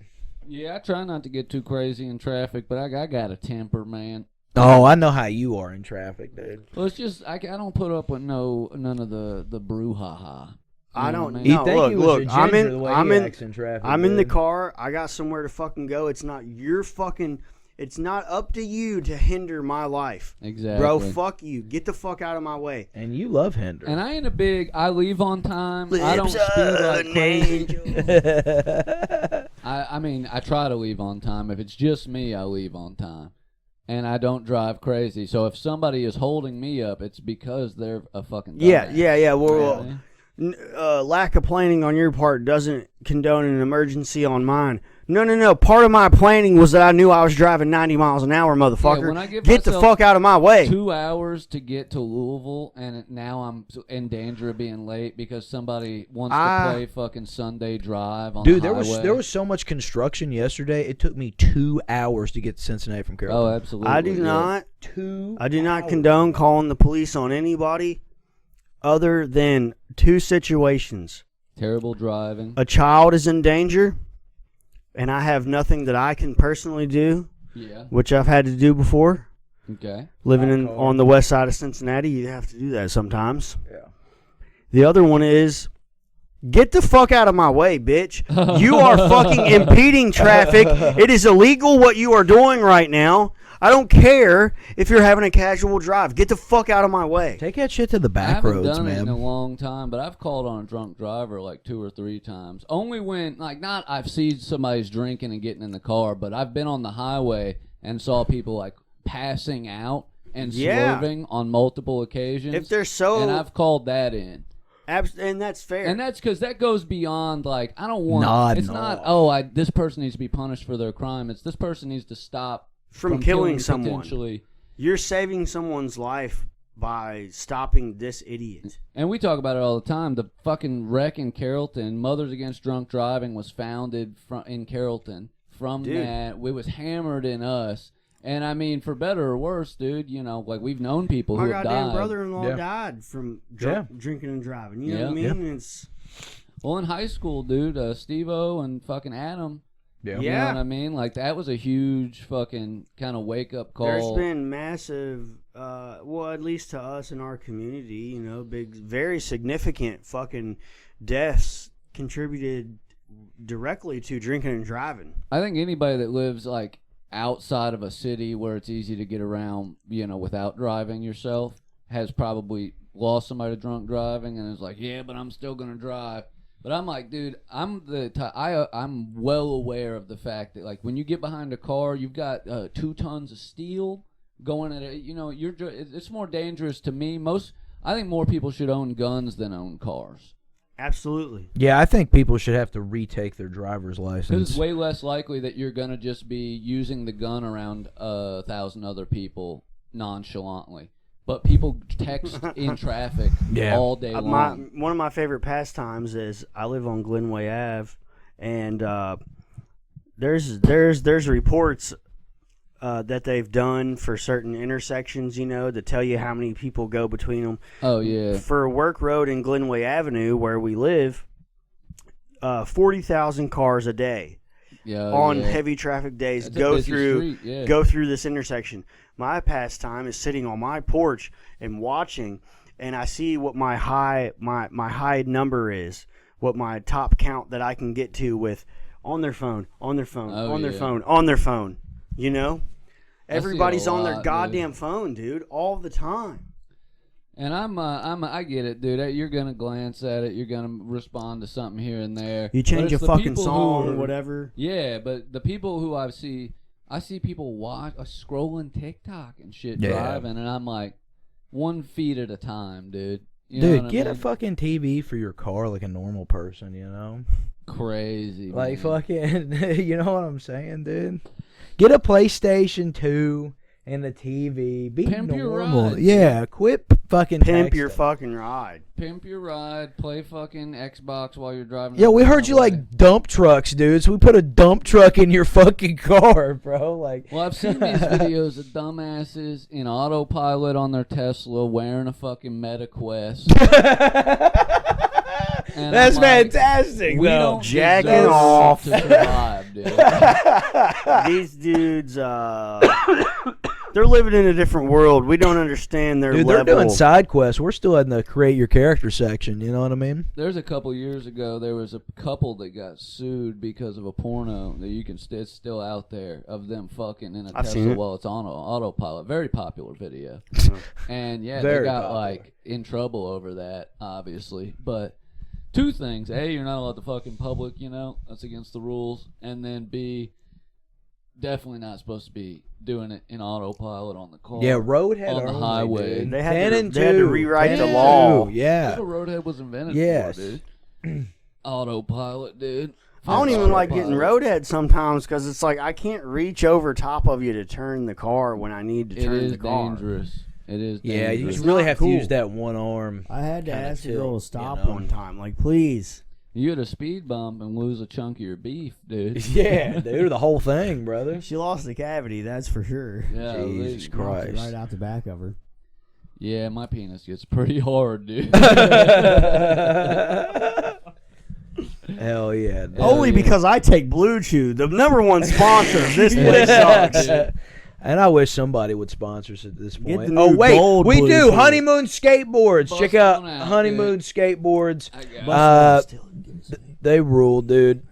Yeah, I try not to get too crazy in traffic, but I got a temper, man. Oh, I know how you are in traffic, dude. Well, it's just I don't put up with none of the brouhaha. I don't He'd know. think Look, he was look. a I'm ginger the in. way I'm he in. acts in traffic. I'm in the dude. car. I got somewhere to fucking go. It's not your fucking. It's not up to you to hinder my life, Exactly, bro. Fuck you. Get the fuck out of my way. And you love Hinder. And I ain't a big. I leave on time. I don't Lips speed of like an crazy. angel. I mean, I try to leave on time. If it's just me, I leave on time. And I don't drive crazy. So if somebody is holding me up, it's because they're a fucking Yeah, dumbass. yeah, yeah. You know what I Well, mean? lack of planning on your part doesn't condone an emergency on mine. No. Part of my planning was that I knew I was driving 90 miles an hour, motherfucker. when I give Get the myself fuck out of my way. 2 hours to get to Louisville, and now I'm in danger of being late because somebody wants to play fucking Sunday Drive on Dude, the there highway. was so much construction yesterday. It took me 2 hours to get to Cincinnati from Oh, Carrollton. absolutely. I do yeah. not. 2 I do not hours. condone calling the police on anybody other than 2 situations. Terrible driving. A child is in danger, and I have nothing that I can personally do, Yeah. which I've had to do before. Okay. Living on the west side of Cincinnati, you have to do that sometimes. Yeah. The other one is, get the fuck out of my way, bitch. You are fucking impeding traffic. It is illegal what you are doing right now. I don't care if you're having a casual drive. Get the fuck out of my way. Take that shit to the I back haven't roads, done it in a man. long time, but I've called on a drunk driver like 2 or 3 times. Only when, like, not I've seen somebody's drinking and getting in the car, but I've been on the highway and saw people like passing out and swerving on multiple occasions. If they're so, and I've called that in. and that's fair. And that's because that goes beyond, like, I don't want, Nod it's and not, off. this person needs to be punished for their crime. It's this person needs to stop from killing someone. Potentially. You're saving someone's life by stopping this idiot. And we talk about it all the time. The fucking wreck in Carrollton, Mothers Against Drunk Driving, was founded in Carrollton. From that, it was hammered in us. And I mean, for better or worse, dude, you know, like we've known people who My have goddamn died. brother-in-law Yeah. died from drinking and driving. You know Yeah. what I mean? It's Well, in high school, dude, Steve-O and fucking Adam. Yeah. You know what I mean? Like, that was a huge fucking kind of wake-up call. There's been massive, well, at least to us in our community, you know, big, very significant fucking deaths contributed directly to drinking and driving. I think anybody that lives, like, outside of a city where it's easy to get around, you know, without driving yourself, has probably lost somebody to drunk driving and is like, yeah, but I'm still going to drive. But I'm like, dude, I'm well aware of the fact that, like, when you get behind a car, you've got 2 tons of steel going at it. You know, it's more dangerous to me. I think more people should own guns than own cars. Absolutely. Yeah, I think people should have to retake their driver's Because license. it's way less likely that you're going to just be using the gun around 1,000 other people nonchalantly. But people text in traffic all day long. One of my favorite pastimes is I live on Glenway Ave, and there's reports that they've done for certain intersections, you know, to tell you how many people go between them. Oh, yeah. For Work Road and Glenway Avenue, where we live, 40,000 cars a day on heavy traffic days go through this intersection. My pastime is sitting on my porch and watching, and I see what my high number is, what my top count that I can get to with on their phone, you know? Everybody's on their goddamn phone, dude, all the time. And I get it, dude. You're gonna glance at it. You're gonna respond to something here and there. You change a fucking song or or whatever. Yeah, but the people who I see people scrolling TikTok and shit driving, and I'm like, 1 feet at a time, dude. You know what I get mean? a fucking TV for your car like a normal person, you know? Crazy, Like, man. fucking, you know what I'm saying, dude? Get a PlayStation 2 and a TV. Be Pimp your normal. ride. Yeah, quit fucking Pimp texting. your fucking ride. Pimp your ride, play fucking Xbox while you're driving. Yeah, we down heard the you highway. like dump trucks, dude. So we put a dump truck in your fucking car, bro. Like, Well, I've seen these videos of dumbasses in autopilot on their Tesla wearing a fucking MetaQuest. And that's I'm like, fantastic, we though. don't Jacking deserve off. to survive, dude. These dudes, they're living in a different world. We don't understand their Dude, level. they're doing side quests. We're still in the create your character section. You know what I mean? There's a couple years ago, there was a couple that got sued because of a porno that you can it's still out there of them fucking in a I've seen Tesla it. while it's on autopilot. Very popular video. And yeah, Very they got popular. like in trouble over that, obviously. But 2 things: A, you're not allowed to fuck in public, you know, that's against the rules. And then B, definitely not supposed to be doing it in autopilot on the car. Yeah, roadhead on the only, highway. dude. They had 10 to- and they had to 2. rewrite 10 the and law. 2, That's Yeah. what roadhead was invented Yes. for, dude. Autopilot, dude. I don't even like getting Autopilot. roadhead sometimes because it's like I can't reach over top of you to turn the car when I need to It turn is the car. dangerous. It is Yeah, you dangerous. just really not have cool. to use that one arm. I had to Kinda ask a tilt, girl to stop you know? one time. Like, please. You hit a speed bump and lose a chunk of your beef, dude. Yeah, dude, the whole thing, brother. She lost the cavity, that's for sure. Yeah, Jesus they- Knocked it Christ. right out the back of her. Yeah, my penis gets pretty hard, dude. Hell yeah. dude. Only because I take Blue Chew, the #1 sponsor of this place sucks. And I wish somebody would sponsor us at this Get point. the Oh new wait, gold we Blue do Chew. Honeymoon Skateboards. Bust Check out one out, Honeymoon Skateboards. I got They rule, dude.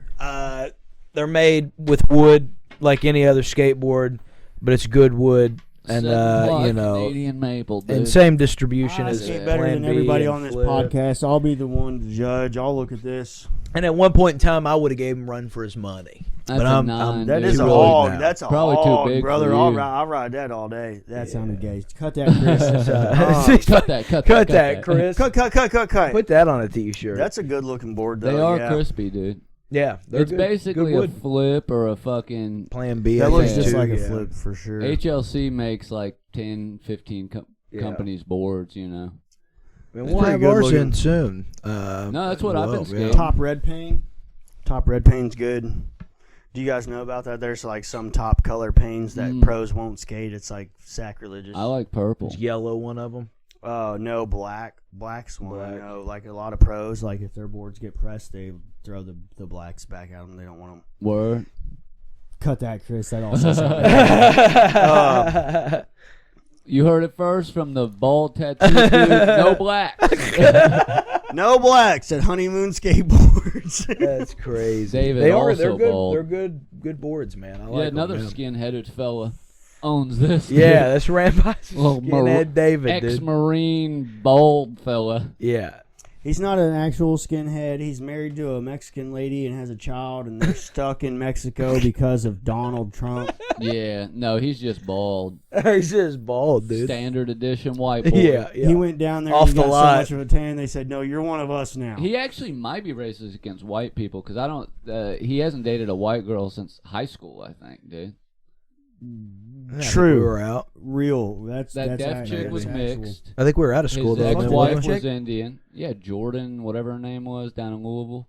They're made with wood like any other skateboard, but it's good wood, and you know, Canadian maple, dude. and same distribution I as skate Plan better than B everybody and on this Flip. podcast. I'll be the one to judge. I'll look at this. And at one point in time, I would have gave him run for his money. That's but a I'm 9, That dude. is a really hog. now. That's a Probably too hog, big brother. for I'll you. ride that all day. That sounded gay. Cut that, Chris. Cut that, Cut that, Chris. Cut. Put that on a T-shirt. That's a good looking board, though. They are yeah. crispy, dude. yeah. It's good. basically good a wood. flip or a fucking. Plan B. That I looks think, just too, like a yeah. flip for sure. HLC makes like 10, 15 companies boards, you know. And It's we'll pretty have good ours looking. in soon. No, that's what I've been skating. Top red paint. Top red paint's good. Do you guys know about that? There's like some top color paints that pros won't skate. It's like sacrilegious. I like purple. Is yellow one of them? No, black. Black's one. Black. No, like a lot of pros. Like if their boards get pressed, they throw the blacks back at them. They don't want them. Word. Cut that, Chris. That also sounded You heard it first from the bald tattoo dude. No blacks. No blacks at Honeymoon Skateboards. That's crazy. David They're also good. bald. They're good boards, man. I like Yeah, them, another man. skin-headed fella owns this. Yeah, that's ran by Well, skinhead David, dude. ex-Marine bald fella. Yeah. He's not an actual skinhead. He's married to a Mexican lady and has a child, and they're stuck in Mexico because of Donald Trump. Yeah, no, he's just bald. He's just bald, dude. Standard edition white boy. Yeah. He went down there Off and he the got lot. so much of a tan. They said, "No, you're one of us now." He actually might be racist against white people because I don't. He hasn't dated a white girl since high school, I think, dude. I think True. We were out. Real. That's That deaf actual- chick was that's actual. mixed. I think we were out of His school. though, ex-wife wasn't we? was Indian. Yeah, Jordan, whatever her name was, down in Louisville.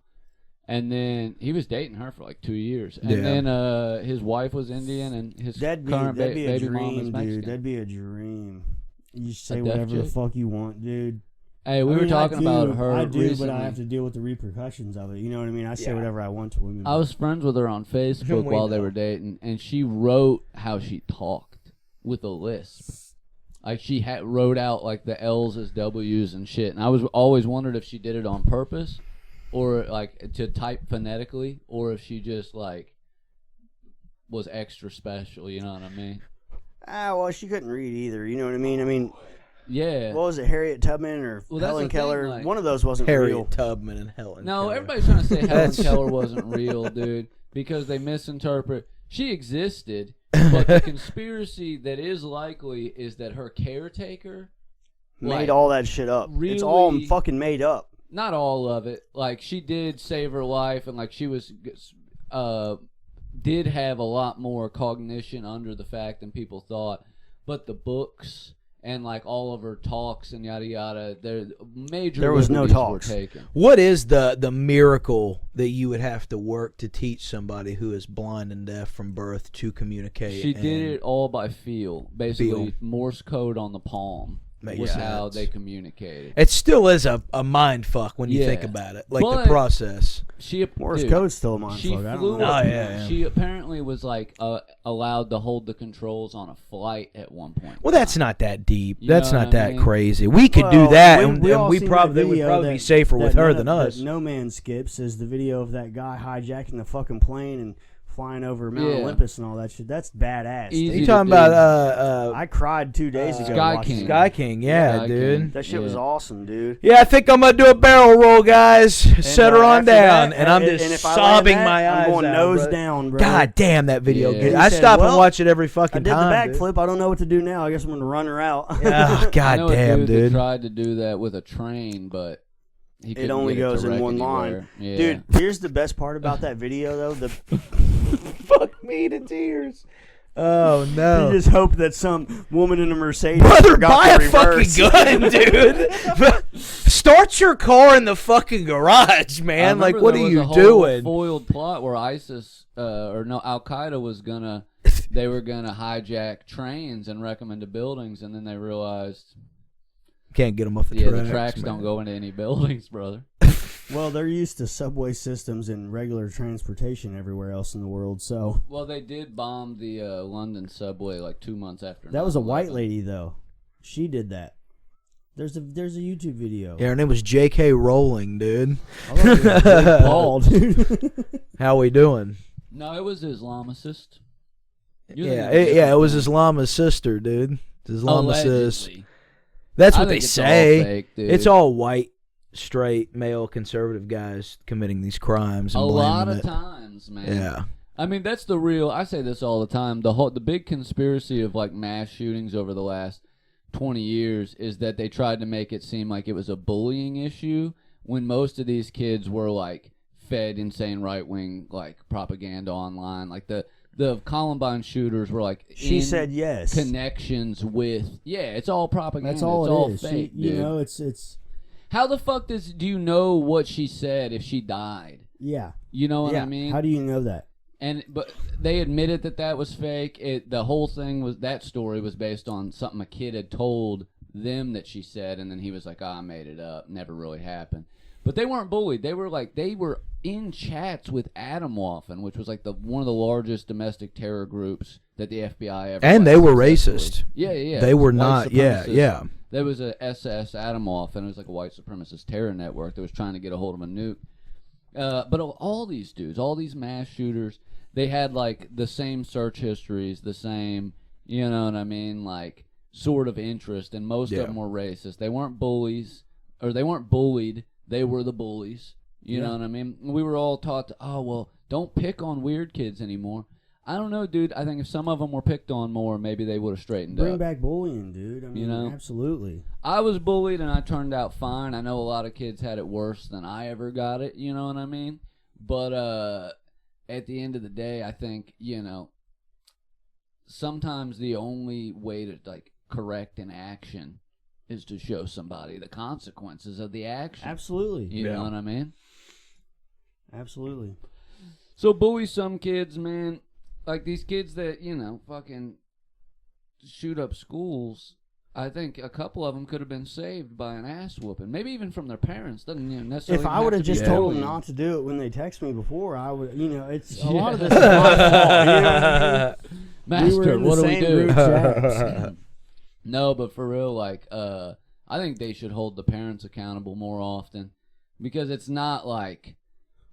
And then he was dating her for like 2 years. And Yeah. then his wife was Indian, and his That'd be current a baby mom is dream, Mexican. dude. That'd be a dream. You say deaf whatever the chick? fuck you want, dude. Hey, we I were mean, talking about her I do, recently. but I have to deal with the repercussions of it. You know what I mean? I say Yeah. whatever I want to women. I was friends with her on Facebook We while they know. were dating, and she wrote how she talked with a lisp. Like she wrote out like the L's as W's and shit. And I was always wondered if she did it on purpose, or like to type phonetically, or if she just like was extra special. You know what I mean? Well, she couldn't read either. You know what I mean? I mean, Yeah. what was it, Harriet Tubman or Well, that's Helen the thing, Keller? like- One of those wasn't Harriet real. Tubman and Helen. No, Keller. everybody's trying to say Helen That's- Keller wasn't real, dude, because they misinterpret. She existed, but the conspiracy that is likely is that her caretaker Made like, all that shit up. It's all really- fucking made up. not all of it. Like she did save her life, and like she was, did have a lot more cognition under the fact than people thought. But the books and like all of her talks and yada yada, There was no liberties talks. were taken. What is the miracle that you would have to work to teach somebody who is blind and deaf from birth to communicate? She and did it all by feel, basically Feel. Morse code on the palm. Makes Was how sense. they communicated. It still is a mind fuck when you Yeah. think about it, like But- the process. She Morse dude, code's still a mind She fuck. I flew. don't know. Oh, yeah. She apparently was like allowed to hold the controls on a flight at one point. Well, that's not that deep. You That's know not what I that mean? crazy. We could Well, do that, We- and we all we seen probably that would video probably that- be safer with that her none than of- us. that No Man Skips is the video of that guy hijacking the fucking plane and flying over Mount Yeah. Olympus and all that shit. That's badass. Easy You to talking do. about I cried 2 days ago. Sky watching King. it. Sky King? Yeah, Sky dude. King. That shit was Yeah. awesome, dude. Yeah, I think I'm gonna do a barrel roll, guys. Set her on after down, that, and I'm just if I land sobbing that, my eyes I'm going out, nose bro. down, bro. God damn, that video Yeah. good. He I said, stop and "Well, watch it every I fucking did the time. dude. backflip. I don't know what to do now. I guess I'm going to run her out. Yeah, I God know a damn, dude. dude. That tried to do that with a train, but he couldn't only get goes to in wreck one line. anywhere. Yeah. Dude, here's the best part about that video, though. Fuck me to tears. Oh no. You just hope that some woman in a Mercedes Brother, forgot buy the a fucking reverse. gun, dude. Start your car in the fucking garage, I man. Like, remember what there are was you a whole doing? Foiled plot where ISIS or no Al Qaeda was gonna they were gonna hijack trains and wreck them into buildings, and then they realized Can't get them off the the tracks. tracks man. don't go into any buildings, brother. Well, they're used to subway systems and regular transportation everywhere else in the world, so. Well, they did bomb the London subway like 2 months after. That was a white 9/11. lady, though. She did that. There's a YouTube video. Yeah, her name was J.K. Rowling, dude. I love it. Big Paul, dude. How we doing? No, it was Islamicist. It was Islama's sister, dude. It's Islamicist. Allegedly. That's I what they think it's say. all fake, dude. It's all white, straight, male, conservative guys committing these crimes and a blaming lot of it. times, man. Yeah. I mean, that's the real. I say this all the time. The big conspiracy of like mass shootings over the last 20 years is that they tried to make it seem like it was a bullying issue when most of these kids were like fed insane right wing like propaganda online. Like the Columbine shooters were like She said yes. connections with it's all propaganda. That's all it's it all is. fake, You dude. know, it's How the fuck do you know what she said if she died? yeah. You know what Yeah. I mean? How do you know that? But they admitted that was fake. The whole thing was that story was based on something a kid had told them that she said, and then he was like, "Oh, I made it up. Never really happened." But they weren't bullied. They were in chats with Atomwaffen, which was like one of the largest domestic terror groups that the FBI ever. And they were successfully. racist. Yeah. They were White not. Yeah, supremacists. yeah. There was a SS Atomwaffen. It was like a white supremacist terror network that was trying to get a hold of a nuke. But all these dudes, all these mass shooters, they had like the same search histories, the same, you know what I mean, like sort of interest, and most of them were racist. They weren't bullies, or they weren't bullied. They were the bullies. You know what I mean? We were all taught to, oh, well, don't pick on weird kids anymore. I don't know, dude. I think if some of them were picked on more, maybe they would have straightened Bring up. back bullying, dude. I mean, You know? absolutely. I was bullied and I turned out fine. I know a lot of kids had it worse than I ever got it, you know what I mean? But at the end of the day, I think, sometimes the only way to like correct an action is to show somebody the consequences of the action. Absolutely. You know what I mean? Absolutely. So bully some kids, man. Like these kids that, fucking shoot up schools. I think a couple of them could have been saved by an ass whooping. Maybe even from their parents. Doesn't necessarily If I have would have to be just told bullying. them not to do it when they text me before, I would, it's a lot of this is my fault. You know what I mean? Master, We were in the what do we same do? group chats. No, but for real, like, I think they should hold the parents accountable more often because it's not like.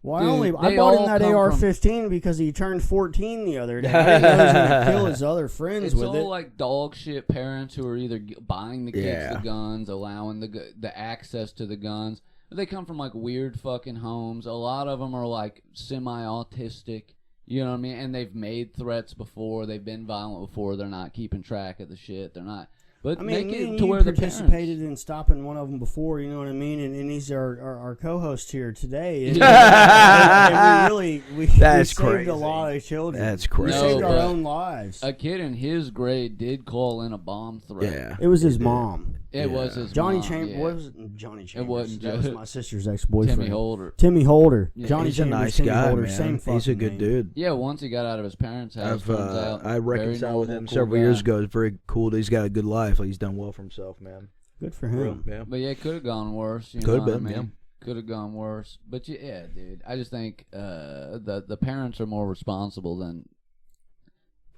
Well, Dude, I they bought him all that come AR-15 because he turned 14 the other day. I didn't know he was going to kill his other friends It's with all it. like dog shit parents who are either buying the kids the guns, allowing the access to the guns. But they come from like weird fucking homes. A lot of them are like semi-autistic. You know what I mean? And they've made threats before. They've been violent before. They're not keeping track of the shit. They're not. But I mean, make me it and to you where the participated parents. in stopping one of them before, you know what I mean? And he's our co-host here today. And, and we That's saved crazy. a lot of children. That's We crazy. saved our but own lives. A kid in his grade did call in a bomb threat. Yeah. It was his mom. It was his Johnny mom, Chambers. yeah. What was it? Johnny Chambers. wasn't That was Jo- my sister's ex-boyfriend. Timmy Holder. Timmy Holder. Yeah, Johnny He's a Chambers, nice Timmy guy, Holder, man. same He's a fucking good name. dude. Yeah, once he got out of his parents' house, turns out. I reconciled with very him normal, several cool years guy. ago. It's very cool. He's got a good life. Like, he's done well for himself, man. Good for him. Yeah. But yeah, it could have gone worse. You Could know have what I been, mean? Could have gone worse. But yeah, dude, I just think the parents are more responsible than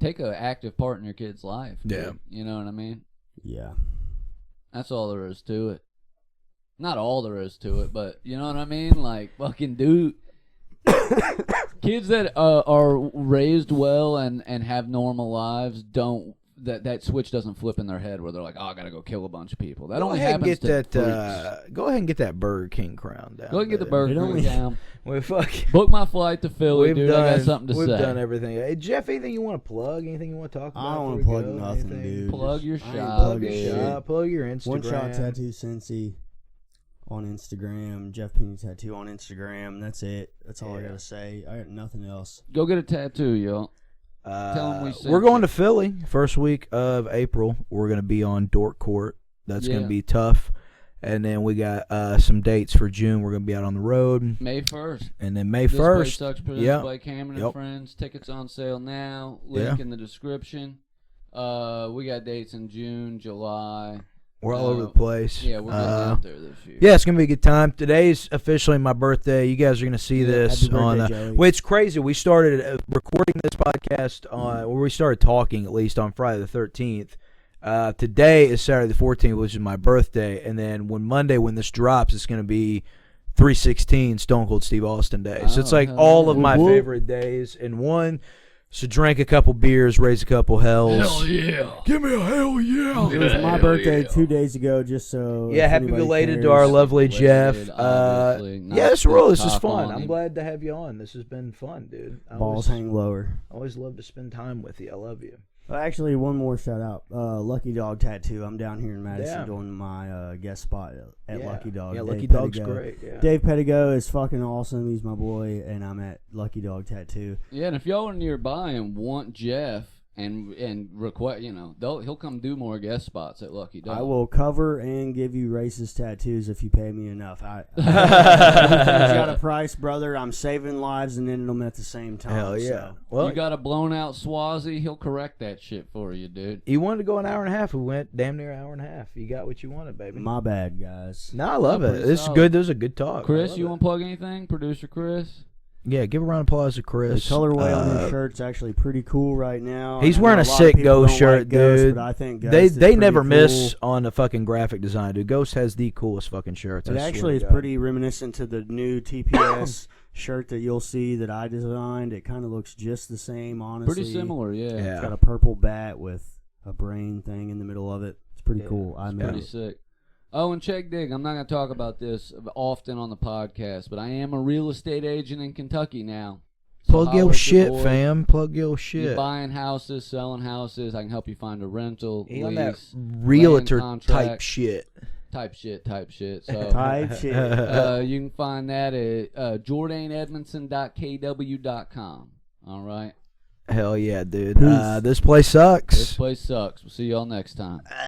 take an active part in your kid's life. Dude. Yeah. You know what I mean? Yeah. That's all there is to it. Not all there is to it, but you know what I mean? Like, fucking dude. Kids that are raised well and have normal lives don't. That switch doesn't flip in their head where they're like, oh, I gotta go kill a bunch of people. That only happens to freaks. Go ahead and get that Burger King crown down. Go ahead and get the dude. Burger It King only- down. We fuck. Book my flight to Philly, dude. I got something to we've say. done everything. Hey, Jeff, anything you want to plug? Anything you want to talk about? I don't before want to we plug go? nothing, Anything? dude. Plug your I ain't shop, plugging dude. shit. Plug your Instagram. One Shot Tattoo Cincy on Instagram. Jeff Penny Tattoo on Instagram. That's it. That's all I gotta say. I got nothing else. Go get a tattoo, y'all. Tell 'em we sent We're going you. to Philly first week of April. We're going to be on Dork Court. That's going Yeah. to be tough. And then we got some dates for June. We're going to be out on the road. May 1st. And then May This 1st. Place Sucks presents yeah. by Hammond Yep. and Friends. Tickets on sale now. Link Yeah. in the description. We got dates in June, July. We're all over the place. Yeah, we're getting out there this year. Yeah, it's gonna be a good time. Today's officially my birthday. You guys are gonna see this happy on. birthday, Joey. Well, it's crazy. We started recording this podcast on, or we started talking at least on Friday the 13th. Today is Saturday the 14th, which is my birthday, and then when this drops, it's gonna be 3/16 Stone Cold Steve Austin Day. So it's like all of my favorite days in one. So drink a couple beers, raise a couple hells. Hell yeah. Give me a hell yeah. It was my birthday 2 days ago, just so. Yeah, if happy anybody belated cares. to our lovely Belated, Jeff. obviously. Yeah, Not this roll. This spit is cock fun. on I'm him. glad to have you on. This has been fun, dude. Balls hang lower. I always love to spend time with you. I love you. Actually, one more shout out. Lucky Dog Tattoo. I'm down here in Madison Yeah. doing my guest spot at Yeah. Lucky Dog. Yeah, Dave Lucky Dog's Pettigo. great. Yeah. Dave Pettigo is fucking awesome. He's my boy, and I'm at Lucky Dog Tattoo. Yeah, and if y'all are nearby and want Jeff and request, he'll come do more guest spots at Lucky Dog. I will cover and give you racist tattoos if you pay me enough. Everything's got a price, brother. I'm saving lives and ending them at the same time. Hell yeah. So. Well, You got a blown out Swazi, he'll correct that shit for you, dude. you wanted to go an hour and a half. We went damn near an hour and a half. You got what you wanted, baby. My bad, guys. No, I love Oh, it. pretty This is solid. good. This is a good talk. Chris, you want to plug anything? Producer Chris? Yeah, give a round of applause to The Chris. colorway on his shirt's actually pretty cool right now. He's I know wearing a lot of sick people Ghost don't shirt, like Ghost, dude. but I think Ghost They is they pretty never cool. miss on the fucking graphic design, dude. Ghost has the coolest fucking shirts. It I swear actually to is God. pretty reminiscent to the new TPS shirt that you'll see that I designed. It kind of looks just the same, honestly. Pretty similar, yeah. Yeah. It's got a purple bat with a brain thing in the middle of it. It's pretty cool. I made Pretty it. sick. Oh, and check dig. I'm not going to talk about this often on the podcast, but I am a real estate agent in Kentucky now. So Plug holler your at shit, boy. fam. Plug your You're shit. buying houses, selling houses. I can help you find a rental, He on that lease, realtor land contract. type shit. type shit. So Type shit. you can find that at jordanedmondson.kw.com. All right. Hell yeah, dude. Peace. This place sucks. This place sucks. We'll see y'all next time.